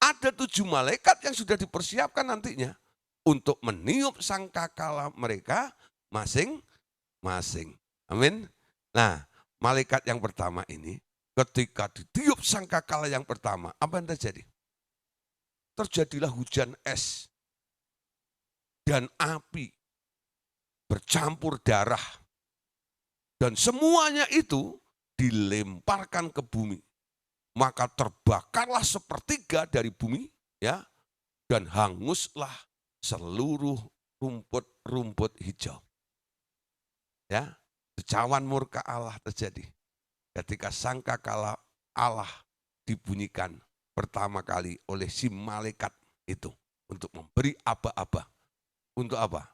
Ada 7 malaikat yang sudah dipersiapkan nantinya untuk meniup sangkakala mereka masing-masing. Amin. Nah, malaikat yang pertama ini ketika ditiup sangkakala yang pertama, apa yang terjadi? Terjadilah hujan es dan api bercampur darah dan semuanya itu dilemparkan ke bumi. Maka terbakarlah sepertiga dari bumi, ya, dan hanguslah seluruh rumput-rumput hijau. Ya, cawan murka Allah terjadi ketika sangkakala Allah dibunyikan pertama kali oleh si malaikat itu untuk memberi aba-aba. Untuk apa?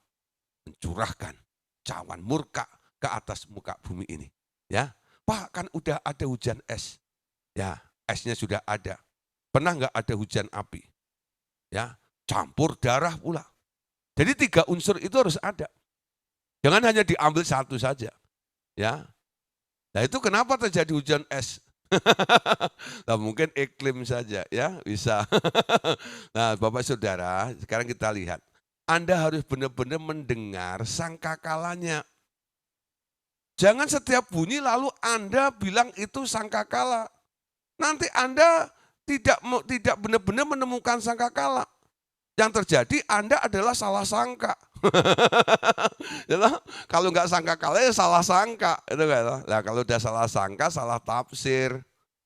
Mencurahkan cawan murka ke atas muka bumi ini. Ya, Pak, kan udah ada hujan es. Ya, esnya sudah ada. Pernah nggak ada hujan api? Ya, campur darah pula. Jadi 3 unsur itu harus ada. Jangan hanya diambil satu saja. Ya, nah itu kenapa terjadi hujan es? Nah, mungkin iklim saja, ya bisa. Nah, Bapak Saudara, sekarang kita lihat. Anda harus benar-benar mendengar sangkakalanya. Jangan setiap bunyi lalu Anda bilang itu sangkakala. Nanti Anda tidak benar-benar menemukan sangkakala. Yang terjadi Anda adalah salah sangka. Kalau nggak sangkakala ya salah sangka. Itu kan. Nah, kalau udah salah sangka, salah tafsir.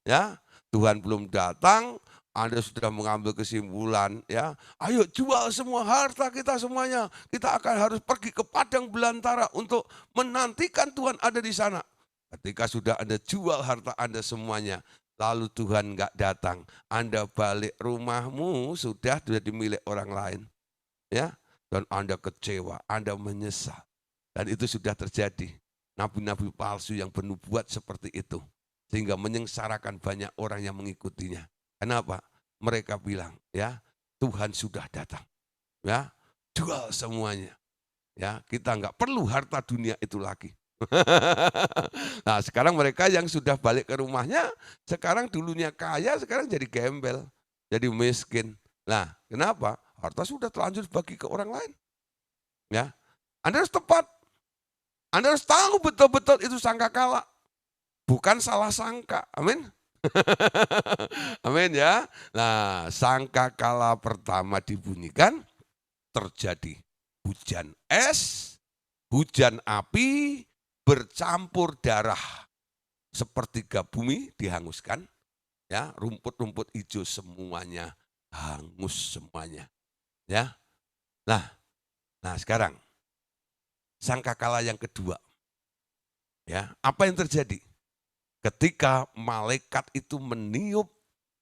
Ya, Tuhan belum datang, Anda sudah mengambil kesimpulan, ya. Ayo jual semua harta kita semuanya. Kita akan harus pergi ke padang belantara untuk menantikan Tuhan ada di sana. Ketika sudah Anda jual harta Anda semuanya, lalu Tuhan nggak datang, Anda balik rumahmu sudah milik orang lain, ya. Dan Anda kecewa, Anda menyesal. Dan itu sudah terjadi. Nabi-nabi palsu yang bernubuat seperti itu. Sehingga menyengsarakan banyak orang yang mengikutinya. Kenapa? Mereka bilang, ya, Tuhan sudah datang. Ya, jual semuanya. Ya, kita nggak perlu harta dunia itu lagi. Nah, sekarang mereka yang sudah balik ke rumahnya, sekarang dulunya kaya, sekarang jadi gembel, jadi miskin. Nah, kenapa? Harta sudah terlanjur bagi ke orang lain. Ya, Anda harus tepat. Anda harus tahu betul-betul itu sangkakala, bukan salah sangka. Amin. Amin ya. Nah, sangkakala pertama dibunyikan, terjadi hujan es, hujan api, bercampur darah. Sepertiga bumi dihanguskan, ya, rumput-rumput hijau semuanya hangus semuanya. Ya. Nah sekarang sangkakala yang kedua. Ya, apa yang terjadi? Ketika malaikat itu meniup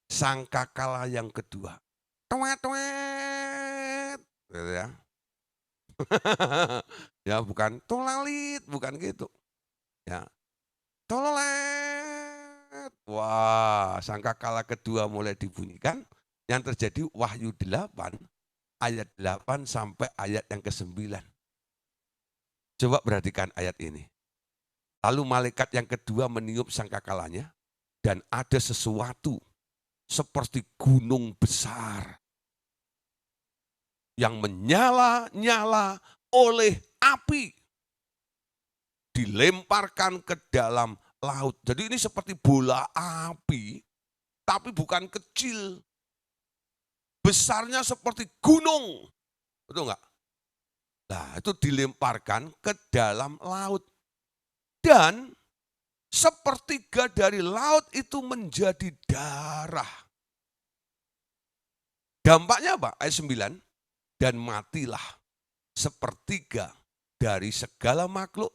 sangkakala yang kedua. Tuet, tuet. Gitu ya. Ya, bukan tolalit, bukan gitu. Ya. Tolet. Wah, sangkakala kedua mulai dibunyikan. Yang terjadi Wahyu 8 ayat 8 sampai ayat yang ke-9. Coba perhatikan ayat ini. Lalu malaikat yang kedua meniup sangkakalanya dan ada sesuatu seperti gunung besar yang menyala-nyala oleh api dilemparkan ke dalam laut. Jadi ini seperti bola api, tapi bukan kecil. Besarnya seperti gunung. Betul enggak? Nah, itu dilemparkan ke dalam laut. Dan sepertiga dari laut itu menjadi darah. Dampaknya apa? Ayat 9. Dan matilah sepertiga dari segala makhluk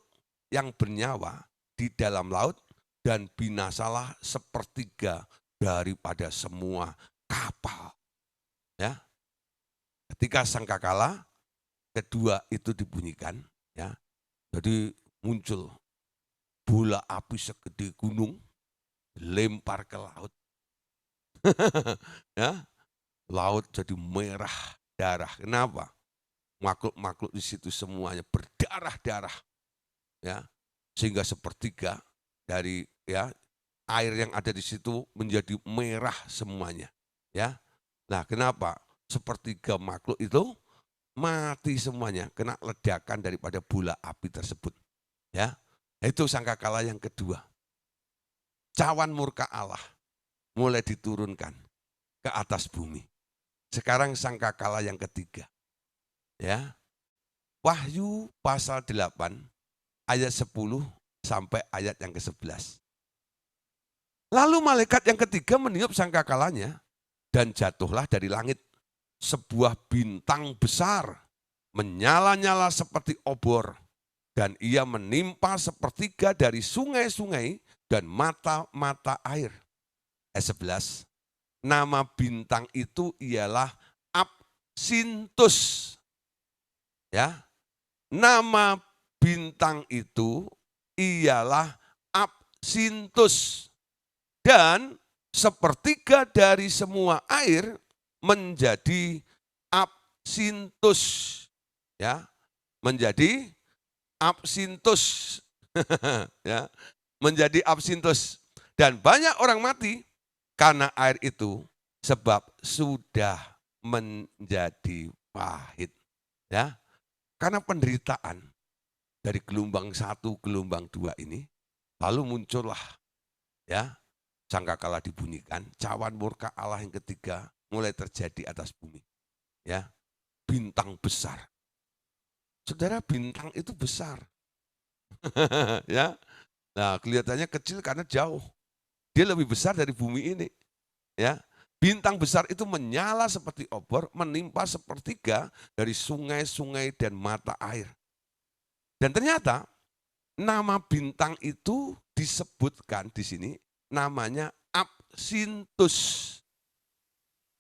yang bernyawa di dalam laut dan binasalah sepertiga daripada semua kapal. Ya. Ketika sangkakala kedua itu dibunyikan, ya, Jadi muncul bola api segede gunung, lempar ke laut. Ya, laut jadi merah darah. Kenapa? Makhluk-makhluk di situ semuanya berdarah-darah, ya. Sehingga sepertiga dari ya air yang ada di situ menjadi merah semuanya, ya. Nah, kenapa? Sepertiga makhluk itu mati semuanya kena ledakan daripada bola api tersebut, ya. Itu sangkakala yang kedua. Cawan murka Allah mulai diturunkan ke atas bumi. Sekarang sangkakala yang ketiga, ya. Wahyu pasal 8 ayat 10 sampai ayat yang ke-11. Lalu malaikat yang ketiga meniup sangkakalanya dan jatuhlah dari langit sebuah bintang besar menyala-nyala seperti obor dan ia menimpa sepertiga dari sungai-sungai dan mata-mata air. Ayat 11. Nama bintang itu ialah Absintus. Ya. Nama bintang itu ialah Absintus. Dan sepertiga dari semua air menjadi absintus. Ya, menjadi absintus. Ya, menjadi absintus. Dan banyak orang mati karena air itu sebab sudah menjadi pahit. Ya, karena penderitaan dari gelombang 1, gelombang 2 ini, lalu muncullah ya sangkakala dibunyikan, cawan murka Allah yang ketiga mulai terjadi atas bumi. Ya, bintang besar. Saudara, bintang itu besar. Ya. Nah, kelihatannya kecil karena jauh. Dia lebih besar dari bumi ini. Ya. Bintang besar itu menyala seperti obor, menimpa sepertiga dari sungai-sungai dan mata air. Dan ternyata nama bintang itu disebutkan di sini namanya Absintus.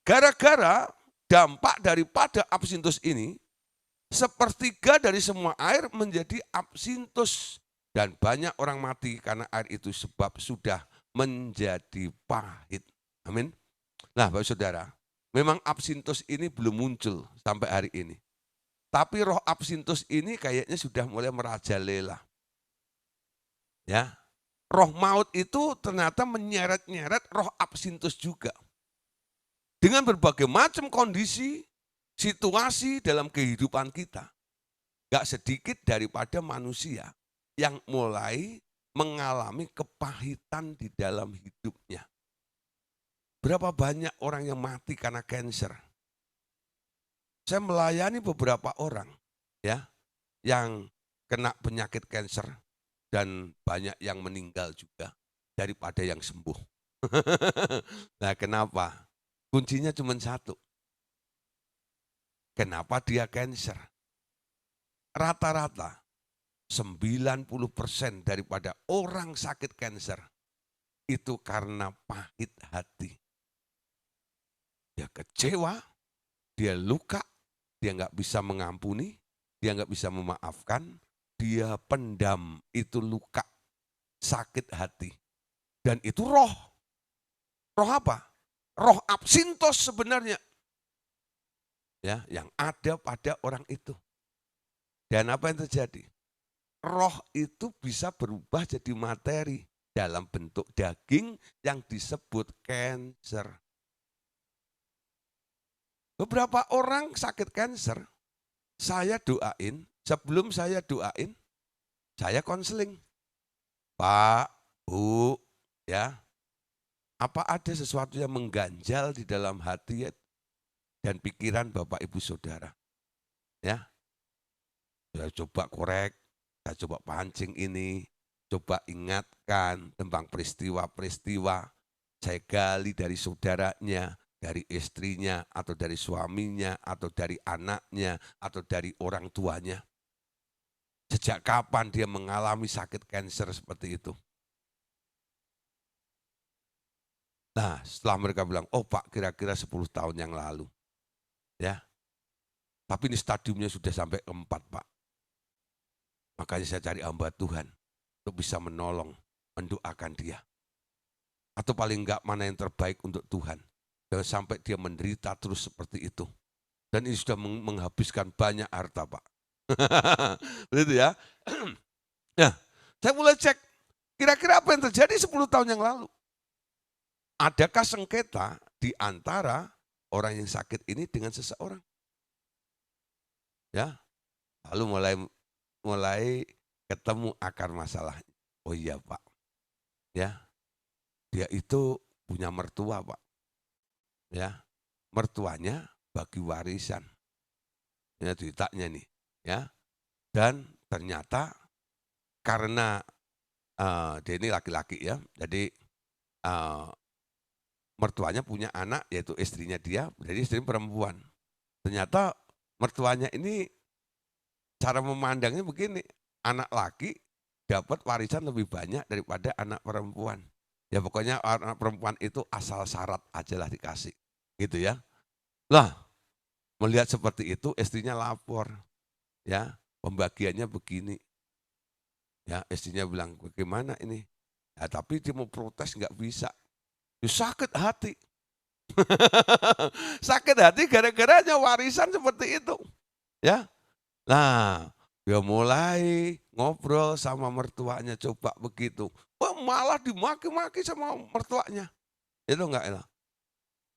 Gara-gara dampak daripada absintus ini, sepertiga dari semua air menjadi absintus. Dan banyak orang mati karena air itu sebab sudah menjadi pahit. Amin. Nah, Bapak Saudara, memang absintus ini belum muncul sampai hari ini. Tapi roh absintus ini kayaknya sudah mulai merajalela. Ya, roh maut itu ternyata menyeret-nyeret roh absintus juga. Dengan berbagai macam kondisi, situasi dalam kehidupan kita. Gak sedikit daripada manusia yang mulai mengalami kepahitan di dalam hidupnya. Berapa banyak orang yang mati karena kanker. Saya melayani beberapa orang ya yang kena penyakit kanker dan banyak yang meninggal juga daripada yang sembuh. Nah, kenapa? Kuncinya cuma satu. Kenapa dia kanker? Rata-rata 90% daripada orang sakit kanker itu karena pahit hati. Dia kecewa, dia luka, dia nggak bisa mengampuni, dia nggak bisa memaafkan, dia pendam itu luka, sakit hati. Dan itu roh. Roh apa? Roh absintos sebenarnya. Ya, yang ada pada orang itu. Dan apa yang terjadi? Roh itu bisa berubah jadi materi dalam bentuk daging yang disebut kanker. Beberapa orang sakit kanker, saya doain, sebelum saya doain, saya konseling. Pak, Bu, ya, apa ada sesuatu yang mengganjal di dalam hati dan pikiran Bapak Ibu Saudara? Ya, saya coba korek, saya coba pancing ini, coba ingatkan tentang peristiwa-peristiwa, saya gali dari saudaranya, dari istrinya, atau dari suaminya, atau dari anaknya, atau dari orang tuanya. Sejak kapan dia mengalami sakit kanker seperti itu? Nah, setelah mereka bilang, oh Pak, kira-kira 10 tahun yang lalu. Ya, tapi ini stadiumnya sudah sampai ke 4, Pak. Makanya saya cari hamba Tuhan untuk bisa menolong, mendoakan dia. Atau paling enggak mana yang terbaik untuk Tuhan. Jangan sampai dia menderita terus seperti itu. Dan ini sudah menghabiskan banyak harta, Pak. Begitu ya. Nah, saya mulai cek, kira-kira apa yang terjadi 10 tahun yang lalu? Adakah sengketa di antara orang yang sakit ini dengan seseorang? Ya, lalu mulai ketemu akar masalahnya. Oh iya, Pak. Ya, dia itu punya mertua, Pak. Ya, mertuanya bagi warisan. Ya, ceritanya nih, ya. Dan ternyata karena dia ini laki-laki ya, jadi mertuanya punya anak yaitu istrinya dia, jadi istri perempuan. Ternyata mertuanya ini cara memandangnya begini, anak laki dapat warisan lebih banyak daripada anak perempuan. Ya pokoknya anak perempuan itu asal syarat aja lah dikasih, gitu ya. Lah, melihat seperti itu istrinya lapor, ya pembagiannya begini. Ya istrinya bilang, bagaimana ini? Ya, tapi dia mau protes nggak bisa. Ya, sakit hati. Sakit hati gara-garanya warisan seperti itu. Ya, nah dia mulai ngobrol sama mertuanya, coba begitu. Wah, malah dimaki-maki sama mertuanya. Itu enggak itu.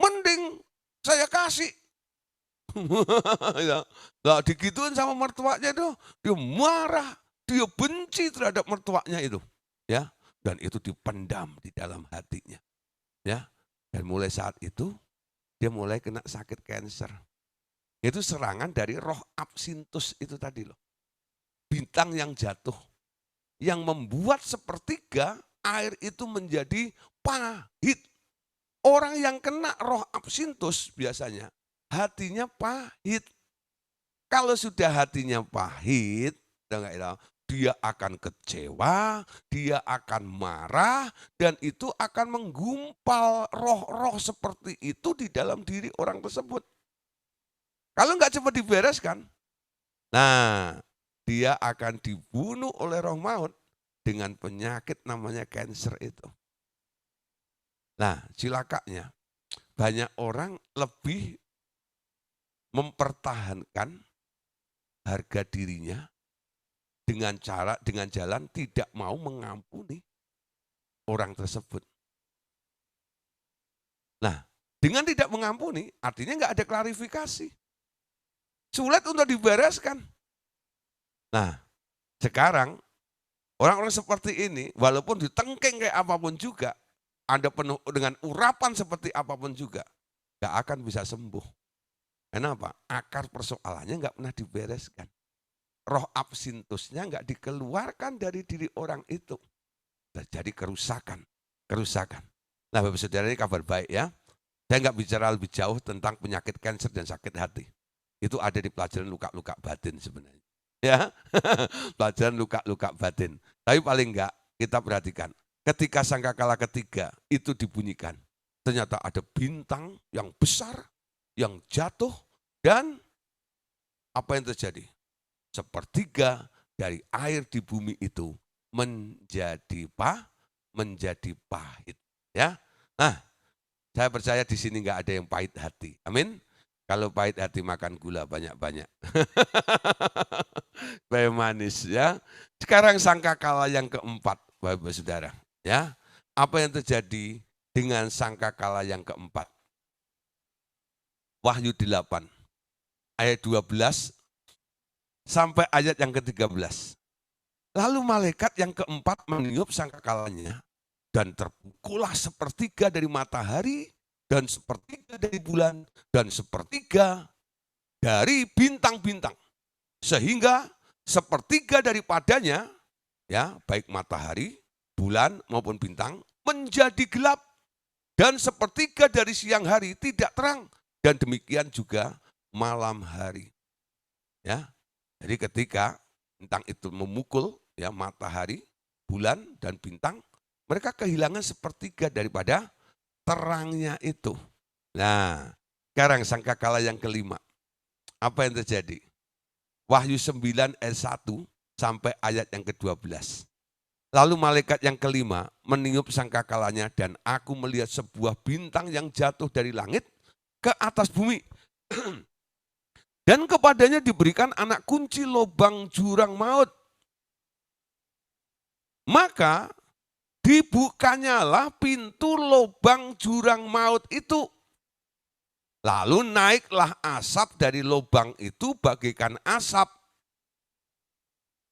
Mending saya kasih. Ya, nah, digituin sama mertuanya itu, dia marah, dia benci terhadap mertuanya itu. Ya, dan itu dipendam di dalam hatinya. Ya, dan mulai saat itu dia mulai kena sakit kanker. Itu serangan dari roh absintus itu tadi loh. Bintang yang jatuh. Yang membuat sepertiga air itu menjadi pahit. Orang yang kena roh absintus biasanya hatinya pahit. Kalau sudah hatinya pahit, dia akan kecewa, dia akan marah, dan itu akan menggumpal roh-roh seperti itu di dalam diri orang tersebut. Kalau nggak cepat dibereskan, nah dia akan dibunuh oleh roh maut dengan penyakit namanya kanker itu. Nah, cilakanya banyak orang lebih mempertahankan harga dirinya dengan jalan tidak mau mengampuni orang tersebut. Nah, dengan tidak mengampuni artinya nggak ada klarifikasi. Sulit untuk dibereskan. Nah, sekarang orang-orang seperti ini walaupun ditengking kayak apapun juga, Anda penuh dengan urapan seperti apapun juga, nggak akan bisa sembuh. Kenapa? Akar persoalannya nggak pernah dibereskan. Roh absintusnya nggak dikeluarkan dari diri orang itu. Terjadi kerusakan. Nah, Bapak Saudara, ini kabar baik ya. Saya nggak bicara lebih jauh tentang penyakit kanker dan sakit hati. Itu ada di pelajaran luka-luka batin sebenarnya. Ya, pelajaran luka-luka batin. Tapi paling enggak kita perhatikan, ketika sangkakala ketiga itu dibunyikan, ternyata ada bintang yang besar yang jatuh dan apa yang terjadi? Sepertiga dari air di bumi itu menjadi pahit. Ya, nah saya percaya di sini nggak ada yang pahit hati. Amin. Kalau pahit hati makan gula banyak-banyak. Supaya manis ya. Sekarang sangkakala yang keempat, Bapak Saudara. Ya, apa yang terjadi dengan sangkakala yang keempat? Wahyu 8 ayat 12 sampai ayat yang ke-13. Lalu malaikat yang keempat meniup sangkakalanya dan terpukullah sepertiga dari matahari dan sepertiga dari bulan dan sepertiga dari bintang-bintang. Sehingga sepertiga daripadanya, ya baik matahari, bulan maupun bintang menjadi gelap dan sepertiga dari siang hari tidak terang dan demikian juga malam hari. Ya, jadi ketika bintang itu memukul ya matahari, bulan dan bintang, mereka kehilangan sepertiga daripada terangnya itu. Nah, sekarang sangkakala yang kelima. Apa yang terjadi? Wahyu 9 ayat 1 sampai ayat yang ke-12. Lalu malaikat yang kelima meniup sangkakalanya dan aku melihat sebuah bintang yang jatuh dari langit ke atas bumi. Dan kepadanya diberikan anak kunci lubang jurang maut. Maka dibukanyalah pintu lubang jurang maut itu. Lalu naiklah asap dari lubang itu bagaikan asap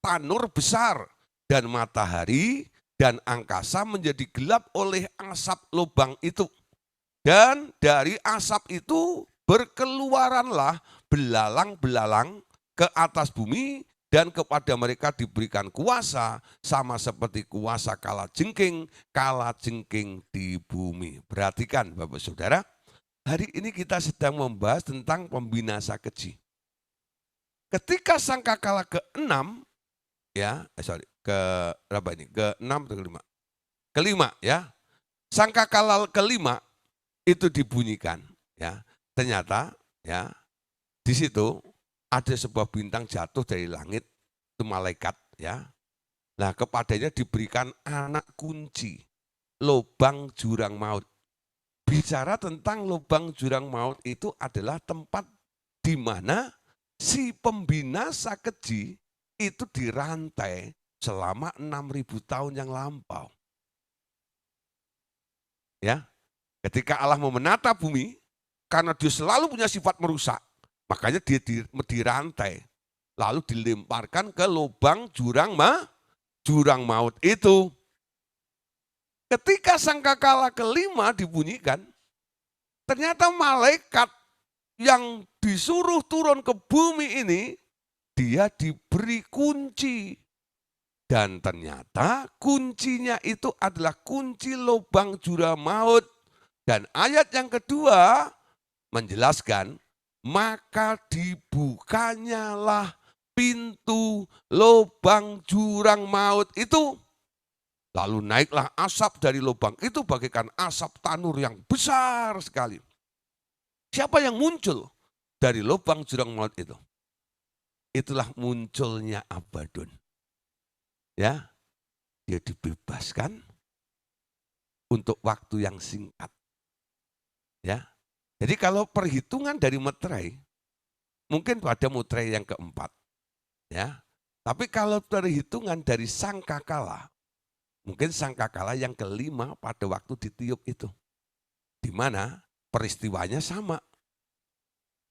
tanur besar. Dan matahari dan angkasa menjadi gelap oleh asap lubang itu. Dan dari asap itu berkeluaranlah belalang-belalang ke atas bumi dan kepada mereka diberikan kuasa sama seperti kuasa kalajengking di bumi. Perhatikan Bapak Saudara, hari ini kita sedang membahas tentang pembinasa keji. Ketika sangkakala ke-6 ke-6 atau kelima? Kelima ya. Sangkakala kelima itu dibunyikan ya. Ternyata ya di situ ada sebuah bintang jatuh dari langit, itu malaikat ya. Nah, kepadanya diberikan anak kunci lubang jurang maut. Bicara tentang lubang jurang maut itu adalah tempat di mana si pembinasa keji itu dirantai selama 6.000 tahun yang lampau. Ya, ketika Allah mau menata bumi, karena dia selalu punya sifat merusak, makanya dia dirantai, lalu dilemparkan ke lubang jurang maut itu. Ketika sangkakala kelima dibunyikan, ternyata malaikat yang disuruh turun ke bumi ini, dia diberi kunci. Dan ternyata kuncinya itu adalah kunci lubang jurang maut. Dan ayat yang kedua menjelaskan, maka dibukanyalah pintu lubang jurang maut itu. Lalu naiklah asap dari lubang itu bagaikan asap tanur yang besar sekali. Siapa yang muncul dari lubang jurang maut itu? Itulah munculnya Abaddon. Ya, dia dibebaskan untuk waktu yang singkat. Ya, jadi kalau perhitungan dari meterai, mungkin pada meterai yang keempat. Ya, tapi kalau perhitungan dari sangkakala, mungkin sangkakala yang kelima pada waktu ditiup itu. Di mana peristiwanya sama.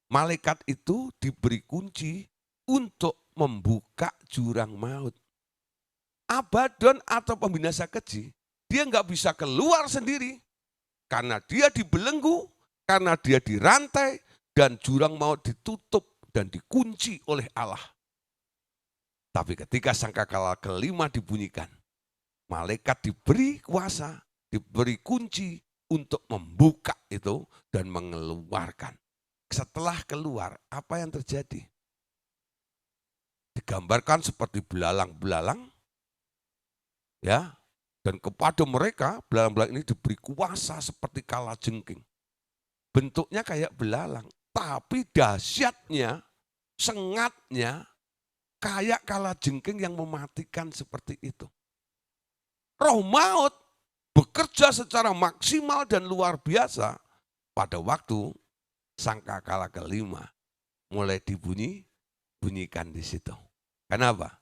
Malaikat itu diberi kunci untuk membuka jurang maut. Abaddon atau pembinasa keji, dia nggak bisa keluar sendiri karena dia dibelenggu, karena dia dirantai dan jurang maut ditutup dan dikunci oleh Allah. Tapi ketika sangkakala kelima dibunyikan, malaikat diberi kuasa, diberi kunci untuk membuka itu dan mengeluarkan. Setelah keluar, apa yang terjadi? Digambarkan seperti belalang-belalang, ya, dan kepada mereka belalang-belalang ini diberi kuasa seperti kalajengking. Bentuknya kayak belalang, tapi dahsyatnya, sengatnya kayak kalajengking yang mematikan seperti itu. Roh maut bekerja secara maksimal dan luar biasa pada waktu sangkakala kelima mulai bunyikan di situ. Kenapa?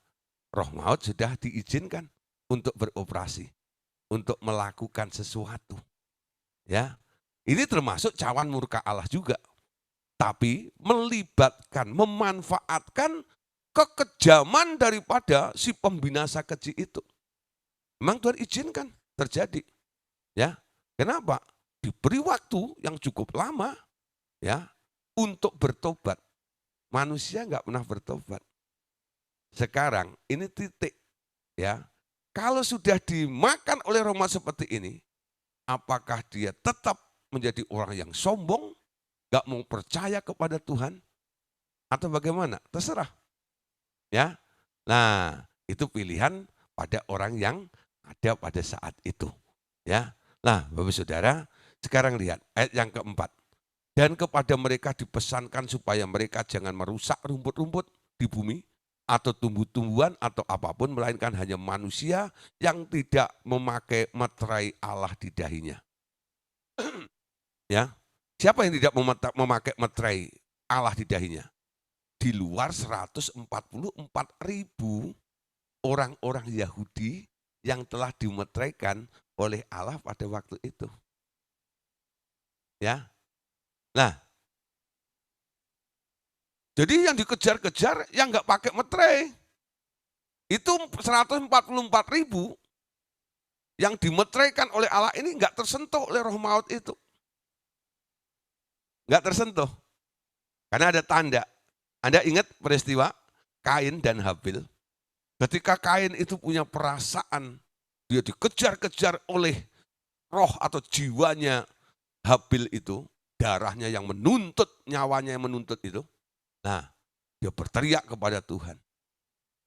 Roh maut sudah diizinkan untuk beroperasi, untuk melakukan sesuatu. Ya, ini termasuk cawan murka Allah juga. Tapi melibatkan, memanfaatkan kekejaman daripada si pembinasa keji itu. Memang Tuhan izinkan terjadi. Ya, kenapa? Diberi waktu yang cukup lama ya untuk bertobat. Manusia nggak pernah bertobat. Sekarang ini titik ya. Kalau sudah dimakan oleh roh maut seperti ini, apakah dia tetap menjadi orang yang sombong, gak mau percaya kepada Tuhan, atau bagaimana? Terserah. Ya, nah itu pilihan pada orang yang ada pada saat itu. Ya, nah Bapak Saudara, sekarang lihat ayat yang keempat. Dan kepada mereka dipesankan supaya mereka jangan merusak rumput-rumput di bumi, atau tumbuh-tumbuhan atau apapun, melainkan hanya manusia yang tidak memakai meterai Allah di dahinya. Ya, siapa yang tidak memakai meterai Allah di dahinya? Di luar 144.000 orang-orang Yahudi yang telah dimeteraikan oleh Allah pada waktu itu. Ya, nah, jadi yang dikejar-kejar yang nggak pakai meterai itu 144.000 yang dimeteraikan oleh Allah ini nggak tersentuh oleh roh maut itu, nggak tersentuh karena ada tanda. Anda ingat peristiwa Kain dan Habil? Ketika Kain itu punya perasaan, dia dikejar-kejar oleh roh atau jiwanya Habil itu, darahnya yang menuntut, nyawanya yang menuntut itu. Nah, dia berteriak kepada Tuhan.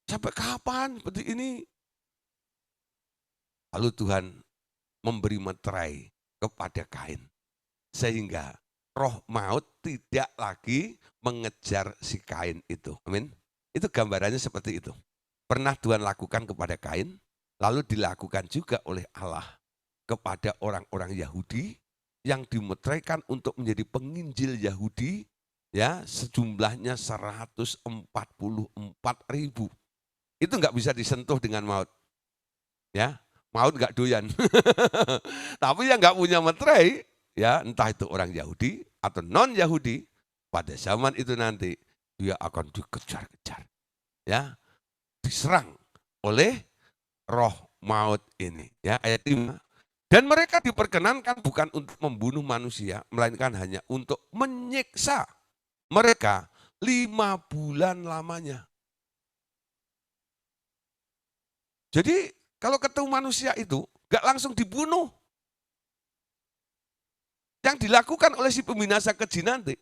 Sampai kapan seperti ini? Lalu Tuhan memberi meterai kepada Kain. Sehingga roh maut tidak lagi mengejar si Kain itu. Amin. Itu gambarannya seperti itu. Pernah Tuhan lakukan kepada Kain, lalu dilakukan juga oleh Allah kepada orang-orang Yahudi yang dimeteraikan untuk menjadi penginjil Yahudi, ya, sejumlahnya 144.000. Itu nggak bisa disentuh dengan maut. Ya, maut nggak doyan. Tapi yang nggak punya meterai, ya, entah itu orang Yahudi atau non Yahudi, pada zaman itu nanti dia akan dikejar-kejar, ya, diserang oleh roh maut ini. Ya, ayat 5. Dan mereka diperkenankan bukan untuk membunuh manusia, melainkan hanya untuk menyiksa mereka 5 bulan lamanya. Jadi kalau ketemu manusia itu gak langsung dibunuh. Yang dilakukan oleh si pembinasa keji nanti,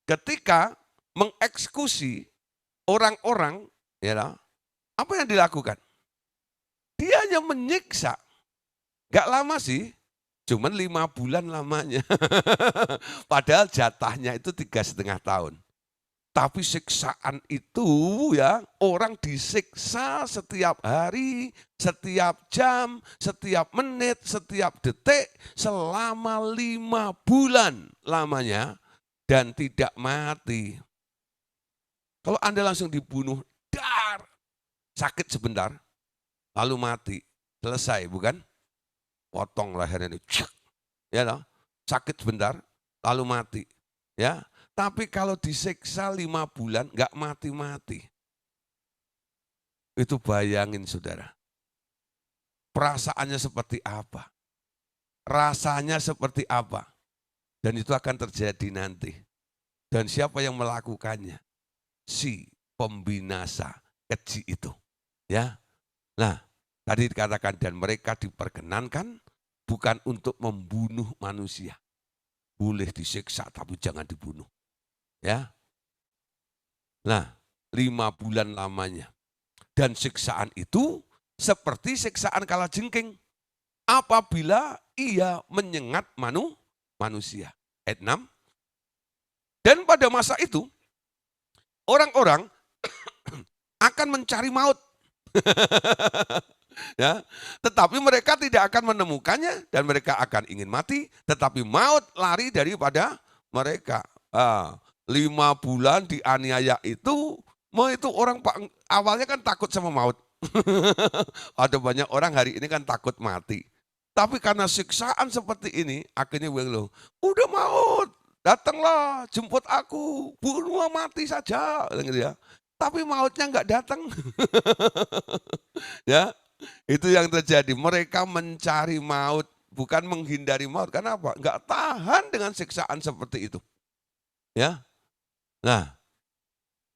ketika mengeksekusi orang-orang, ya, apa yang dilakukan? Dia hanya menyiksa. Gak lama sih, cuman 5 bulan lamanya. Padahal jatahnya itu 3,5 tahun. Tapi siksaan itu, ya, orang disiksa setiap hari, setiap jam, setiap menit, setiap detik, selama 5 bulan lamanya dan tidak mati. Kalau Anda langsung dibunuh, dar, sakit sebentar, lalu mati, selesai, bukan? Potong lehernya ini, ya loh, sakit sebentar, lalu mati, ya. Tapi kalau disiksa 5 bulan nggak mati-mati, itu bayangin saudara, perasaannya seperti apa, rasanya seperti apa, dan itu akan terjadi nanti. Dan siapa yang melakukannya? Si pembinasa keji itu, ya. Nah, tadi dikatakan dan mereka diperkenankan bukan untuk membunuh manusia. Boleh disiksa tapi jangan dibunuh. Ya. Nah, 5 bulan lamanya. Dan siksaan itu seperti siksaan kalajengking apabila ia menyengat manusia. Ayat 6. Dan pada masa itu orang-orang akan mencari maut. Ya, tetapi mereka tidak akan menemukannya dan mereka akan ingin mati, tetapi maut lari daripada mereka. 5 bulan dianiaya itu orang awalnya kan takut sama maut. Ada banyak orang hari ini kan takut mati. Tapi karena siksaan seperti ini, akhirnya loh, udah maut, datanglah, jemput aku, bunuh mati saja, gitu ya. Tapi mautnya nggak datang. Ya, itu yang terjadi. Mereka mencari maut, bukan menghindari maut. Kenapa? Nggak tahan dengan siksaan seperti itu. Ya, nah,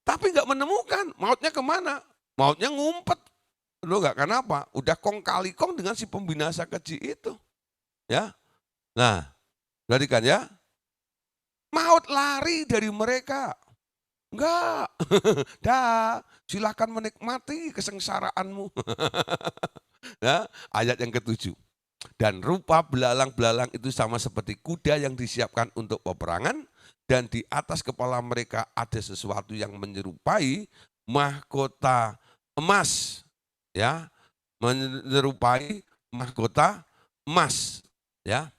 tapi nggak menemukan. Mautnya kemana? Mautnya ngumpet. Lo nggak kenapa? Udah kong kali kong dengan si pembinasa keji itu. Ya, nah, perhatikan ya. Maut lari dari mereka. Enggak, dah, silakan menikmati kesengsaraanmu. Ya, ayat yang ke-7. Dan rupa belalang-belalang itu sama seperti kuda yang disiapkan untuk peperangan, dan di atas kepala mereka ada sesuatu yang menyerupai mahkota emas, ya, menyerupai mahkota emas, ya.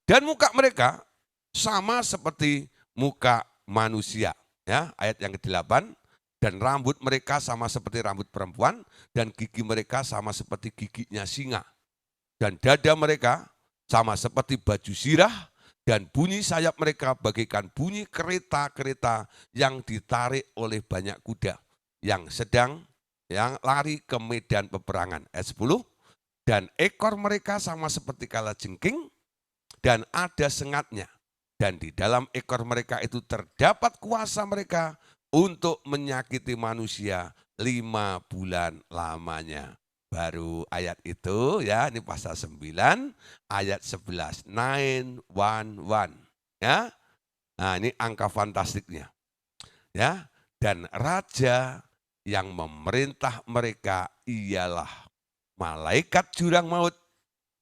Dan muka mereka sama seperti muka manusia, ya. Ayat yang ke-8, dan rambut mereka sama seperti rambut perempuan, dan gigi mereka sama seperti giginya singa. Dan dada mereka sama seperti baju zirah, dan bunyi sayap mereka bagaikan bunyi kereta-kereta yang ditarik oleh banyak kuda yang sedang lari ke medan peperangan. Ayat 10, dan ekor mereka sama seperti kalajengking dan ada sengatnya. Dan di dalam ekor mereka itu terdapat kuasa mereka untuk menyakiti manusia 5 bulan lamanya. Baru ayat itu, ya, ini pasal 9 ayat 11, 911, ya. Nah, ini angka fantastiknya, ya. Dan raja yang memerintah mereka ialah malaikat jurang maut,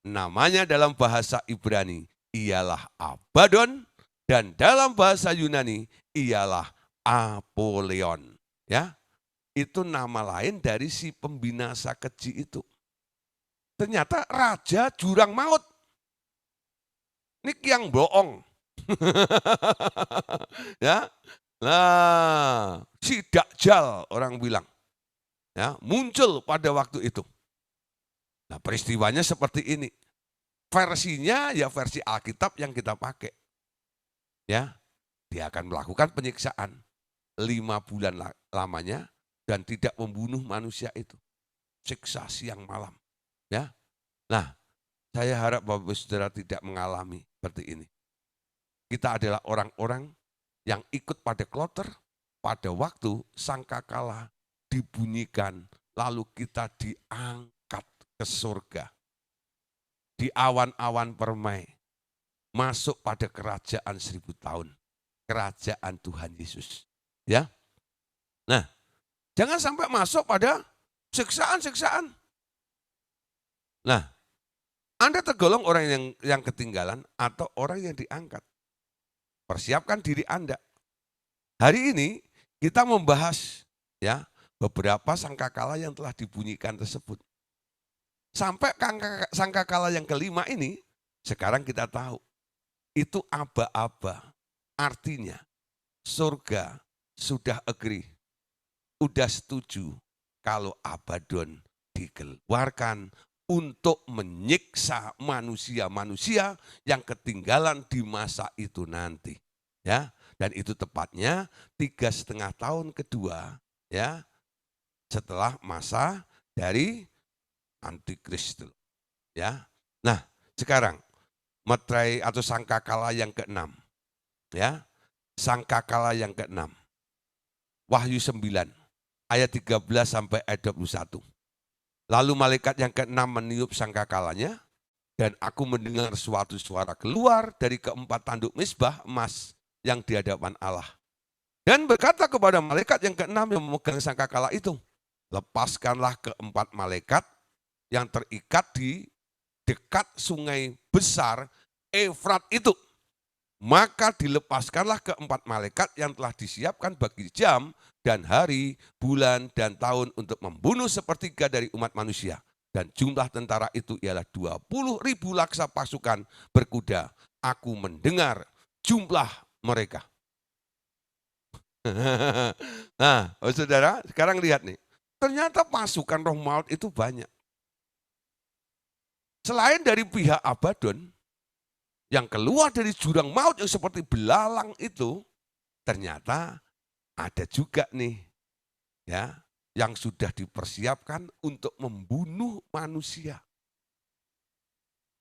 namanya dalam bahasa Ibrani ialah Abaddon, dan dalam bahasa Yunani ialah Apoleon, ya. Itu nama lain dari si pembinasa keji itu. Ternyata raja jurang maut. Ini yang bohong. Ya. Nah, si Dajjal orang bilang, ya, muncul pada waktu itu. Nah, peristiwanya seperti ini. Versinya ya versi Alkitab yang kita pakai. Ya, dia akan melakukan penyiksaan 5 bulan lamanya dan tidak membunuh manusia itu. Siksa siang malam, ya. Nah, saya harap Bapak Saudara tidak mengalami seperti ini. Kita adalah orang-orang yang ikut pada kloter pada waktu sangkakala dibunyikan, lalu kita diangkat ke surga. Di awan-awan permai, masuk pada kerajaan 1000 tahun. Kerajaan Tuhan Yesus. Ya. Nah, jangan sampai masuk pada siksaan-siksaan. Nah, Anda tergolong orang yang ketinggalan atau orang yang diangkat. Persiapkan diri Anda. Hari ini kita membahas, ya, beberapa sangkakala yang telah dibunyikan tersebut. Sampai sangkakala yang kelima ini, sekarang kita tahu itu aba-aba. Artinya surga sudah agree, sudah setuju kalau Abaddon dikeluarkan untuk menyiksa manusia-manusia yang ketinggalan di masa itu nanti, ya. Dan itu tepatnya 3,5 tahun kedua, ya, setelah masa dari Antikristus, ya. Nah, sekarang meterai atau sangkakala yang ke-6, ya. Sangkakala yang ke-6. Wahyu 9 ayat 13 sampai ayat 21. Lalu malaikat yang ke-6 meniup sangkakalanya, dan aku mendengar suatu suara keluar dari keempat tanduk misbah emas yang di hadapan Allah. Dan berkata kepada malaikat yang ke-6 yang memegang sangkakala itu, lepaskanlah keempat malaikat yang terikat di dekat sungai besar Efrat itu. Maka dilepaskanlah keempat malaikat yang telah disiapkan bagi jam dan hari, bulan, dan tahun untuk membunuh sepertiga dari umat manusia. Dan jumlah tentara itu ialah 20.000 laksa pasukan berkuda. Aku mendengar jumlah mereka. Nah, saudara, sekarang lihat nih. Ternyata pasukan roh maut itu banyak. Selain dari pihak Abaddon, yang keluar dari jurang maut yang seperti belalang itu, ternyata ada juga nih, ya, yang sudah dipersiapkan untuk membunuh manusia.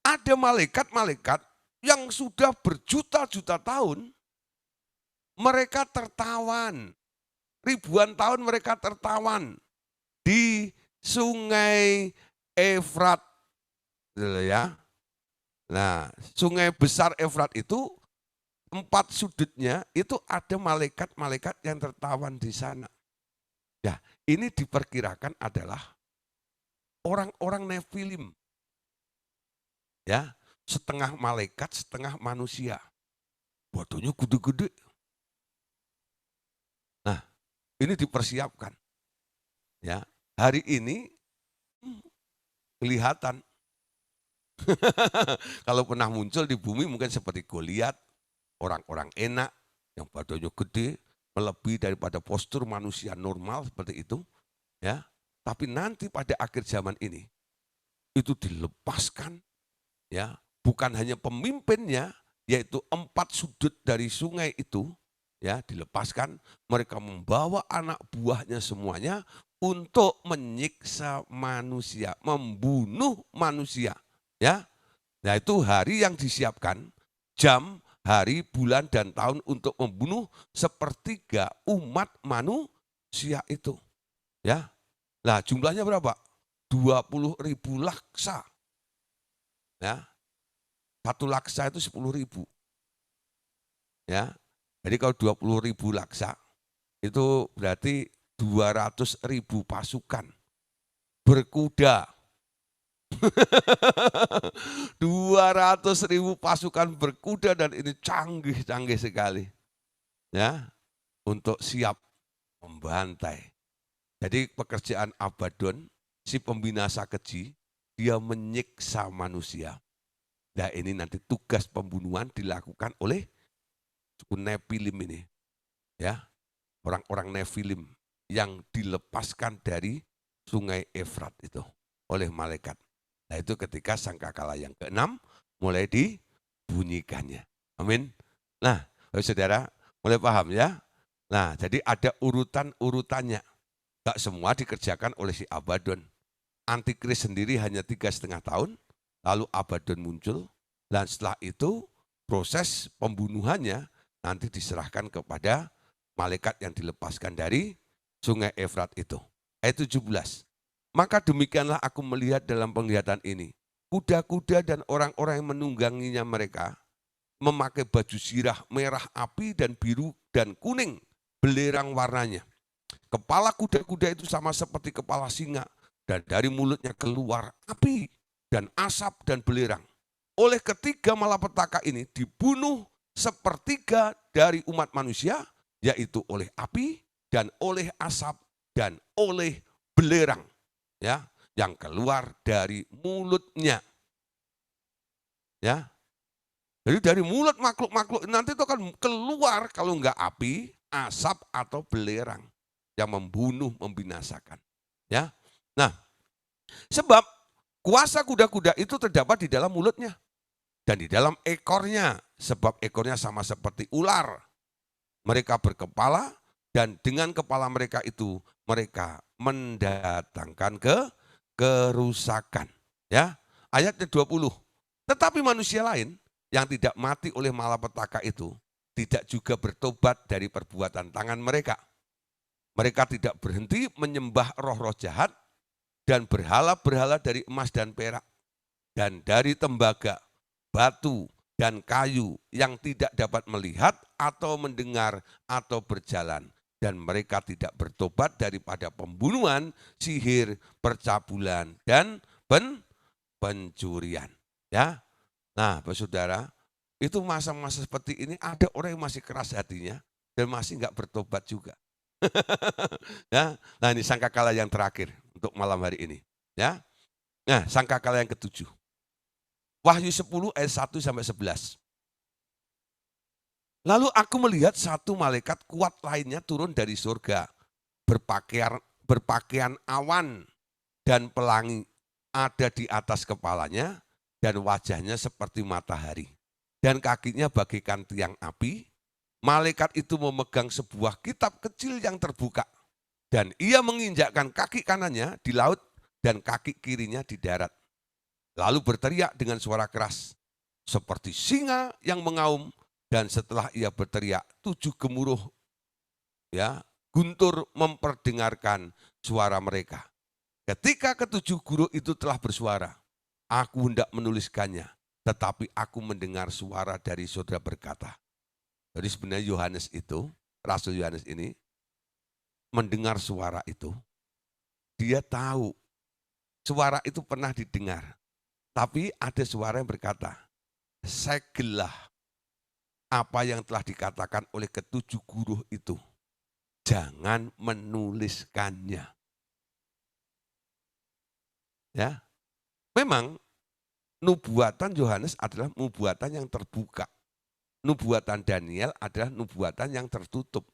Ada malaikat-malaikat yang sudah berjuta-juta tahun, mereka tertawan. Ribuan tahun mereka tertawan di sungai Efrat, ya. Nah, sungai besar Efrat itu 4 sudutnya itu ada malaikat-malaikat yang tertawan di sana. Ya, ini diperkirakan adalah orang-orang Nefilim. Ya, setengah malaikat, setengah manusia. Badannya gede-gede. Nah, ini dipersiapkan. Ya, hari ini kelihatan. Kalau pernah muncul di bumi mungkin seperti Goliat, orang-orang enak, yang badannya gede, melebihi daripada postur manusia normal seperti itu, ya. Tapi nanti pada akhir zaman ini, itu dilepaskan, ya, bukan hanya pemimpinnya, yaitu 4 sudut dari sungai itu, ya, dilepaskan, mereka membawa anak buahnya semuanya untuk menyiksa manusia, membunuh manusia, ya. Nah, itu hari yang disiapkan, jam, hari, bulan, dan tahun untuk membunuh sepertiga umat manusia itu, ya. Nah, jumlahnya berapa? 20.000 laksa, ya. 1 laksa itu 10.000, ya. Jadi kalau 20.000 laksa, itu berarti 200.000 pasukan berkuda. 200.000 pasukan berkuda dan ini canggih-canggih sekali, ya, untuk siap membantai. Jadi pekerjaan Abaddon, si pembinasa keji, dia menyiksa manusia. Nah, ini nanti tugas pembunuhan dilakukan oleh suku Nefilim ini, ya, orang-orang Nefilim yang dilepaskan dari sungai Efrat itu oleh malaikat. Nah, itu ketika sangkakala yang ke-6 mulai dibunyikannya. Amin. Nah, saudara mulai paham ya? Nah, jadi ada urutan-urutannya. Gak semua dikerjakan oleh si Abaddon. Antikris sendiri hanya 3,5 tahun, lalu Abaddon muncul, dan setelah itu proses pembunuhannya nanti diserahkan kepada malaikat yang dilepaskan dari sungai Efrat itu. Ayat 17. Maka demikianlah aku melihat dalam penglihatan ini, kuda-kuda dan orang-orang yang menungganginya mereka memakai baju zirah merah api dan biru dan kuning, belerang warnanya. Kepala kuda-kuda itu sama seperti kepala singa, dan dari mulutnya keluar api dan asap dan belerang. Oleh ketiga malapetaka ini dibunuh sepertiga dari umat manusia, yaitu oleh api dan oleh asap dan oleh belerang, ya, yang keluar dari mulutnya, ya. Jadi dari mulut makhluk-makhluk nanti itu akan keluar kalau enggak api, asap atau belerang yang membunuh, membinasakan, ya. Nah, sebab kuasa kuda-kuda itu terdapat di dalam mulutnya dan di dalam ekornya, sebab ekornya sama seperti ular. Mereka berkepala dan dengan kepala mereka itu mereka mendatangkan kerusakan. Ya, ayatnya 20. Tetapi manusia lain yang tidak mati oleh malapetaka itu tidak juga bertobat dari perbuatan tangan mereka. Mereka tidak berhenti menyembah roh-roh jahat dan berhala-berhala dari emas dan perak dan dari tembaga, batu, dan kayu yang tidak dapat melihat atau mendengar atau berjalan. Dan mereka tidak bertobat daripada pembunuhan, sihir, percabulan, dan pencurian. Ya, nah, saudara, itu masa-masa seperti ini ada orang yang masih keras hatinya dan masih nggak bertobat juga. Ya, nah ini sangkakala yang terakhir untuk malam hari ini. Ya, nah sangkakala yang ketujuh. Wahyu 10 ayat 1 sampai 11. Lalu aku melihat satu malaikat kuat lainnya turun dari surga, berpakaian awan dan pelangi, ada di atas kepalanya dan wajahnya seperti matahari dan kakinya bagaikan tiang api. Malaikat itu memegang sebuah kitab kecil yang terbuka dan ia menginjakkan kaki kanannya di laut dan kaki kirinya di darat. Lalu berteriak dengan suara keras seperti singa yang mengaum, dan setelah ia berteriak 7 gemuruh, ya, guntur memperdengarkan suara mereka. Ketika ketujuh guru itu telah bersuara, aku hendak menuliskannya, tetapi aku mendengar suara dari saudara berkata. Jadi sebenarnya Yohanes itu, Rasul Yohanes ini mendengar suara itu, dia tahu suara itu pernah didengar. Tapi ada suara yang berkata, segelah apa yang telah dikatakan oleh ketujuh guru itu, jangan menuliskannya. Ya, memang nubuatan Yohanes adalah nubuatan yang terbuka. Nubuatan Daniel adalah nubuatan yang tertutup.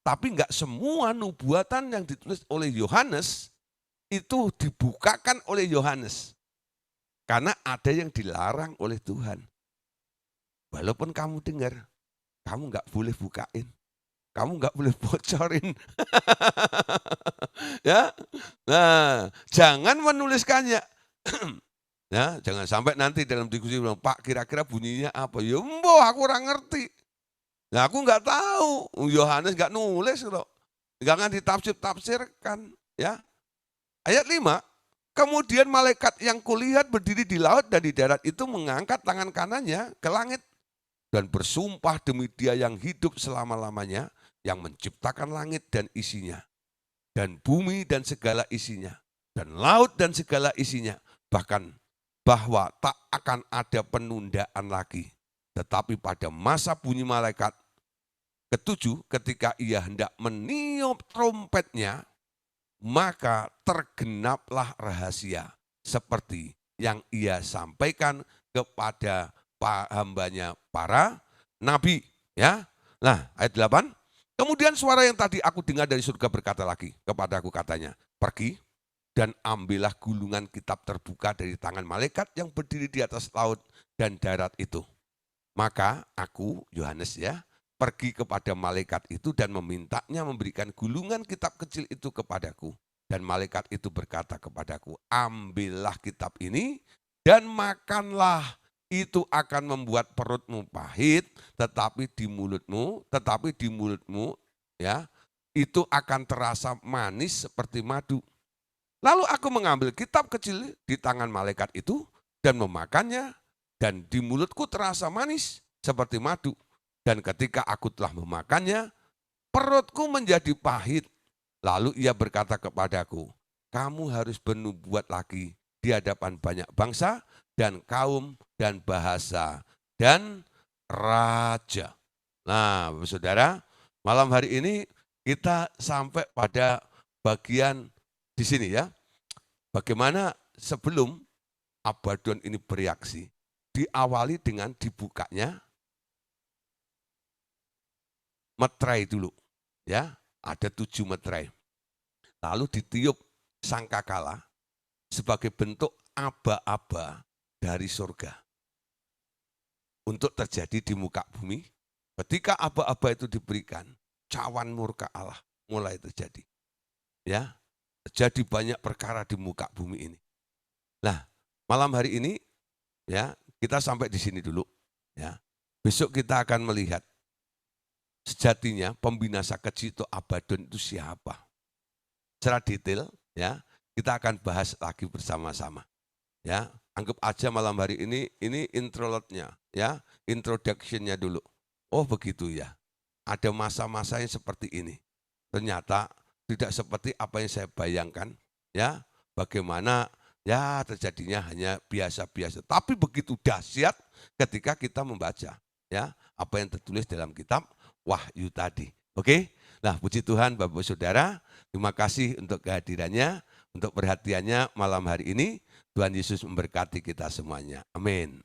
Tapi enggak semua nubuatan yang ditulis oleh Yohanes itu dibukakan oleh Yohanes. Karena ada yang dilarang oleh Tuhan. Walaupun kamu dengar, kamu enggak boleh bukain. Kamu enggak boleh bocorin. Ya. Nah, jangan menuliskannya. Ya, jangan sampai nanti dalam diskusi bilang, "Pak, kira-kira bunyinya apa?" Ya emboh, aku kurang ngerti. Nah, aku nggak tahu. Yohanes nggak nulis loh. Jangan ditafsir-tafsirkan, ya. Ayat 5, kemudian malaikat yang kulihat berdiri di laut dan di darat itu mengangkat tangan kanannya ke langit dan bersumpah demi Dia yang hidup selama-lamanya, yang menciptakan langit dan isinya, dan bumi dan segala isinya, dan laut dan segala isinya, bahkan bahwa tak akan ada penundaan lagi. Tetapi pada masa bunyi malaikat ketujuh, ketika ia hendak meniup trompetnya, maka tergenaplah rahasia seperti yang ia sampaikan kepada hambanya para nabi. Ya, nah ayat 8. Kemudian suara yang tadi aku dengar dari surga berkata lagi kepadaku, katanya, pergi dan ambillah gulungan kitab terbuka dari tangan malaikat yang berdiri di atas laut dan darat itu. Maka aku, Yohanes ya, pergi kepada malaikat itu dan memintanya memberikan gulungan kitab kecil itu kepadaku. Dan malaikat itu berkata kepadaku, ambillah kitab ini dan makanlah. Itu akan membuat perutmu pahit, tetapi di mulutmu ya, itu akan terasa manis seperti madu. Lalu aku mengambil kitab kecil di tangan malaikat itu dan memakannya, dan di mulutku terasa manis seperti madu. Dan ketika aku telah memakannya, perutku menjadi pahit. Lalu ia berkata kepadaku, kamu harus bernubuat lagi di hadapan banyak bangsa dan kaum dan bahasa dan raja. Nah, saudara, malam hari ini kita sampai pada bagian di sini ya. Bagaimana sebelum Abaddon ini bereaksi, diawali dengan dibukanya meterai dulu, ya, ada 7 meterai. Lalu ditiup sangkakala sebagai bentuk aba-aba dari surga untuk terjadi di muka bumi. Ketika aba-aba itu diberikan, cawan murka Allah mulai terjadi. Ya, terjadi banyak perkara di muka bumi ini. Nah, malam hari ini ya, kita sampai di sini dulu ya. Besok kita akan melihat sejatinya pembinasa keji itu Abaddon itu siapa. Secara detail ya, kita akan bahas lagi bersama-sama. Ya, anggap aja malam hari ini introlotnya ya, introduction-nya dulu. Oh begitu ya. Ada masa-masa yang seperti ini. Ternyata tidak seperti apa yang saya bayangkan ya. Bagaimana ya terjadinya hanya biasa-biasa. Tapi begitu dahsyat ketika kita membaca ya apa yang tertulis dalam kitab Wahyu tadi. Oke? Nah, puji Tuhan Bapak Saudara, terima kasih untuk kehadirannya, untuk perhatiannya malam hari ini. Tuhan Yesus memberkati kita semuanya. Amin.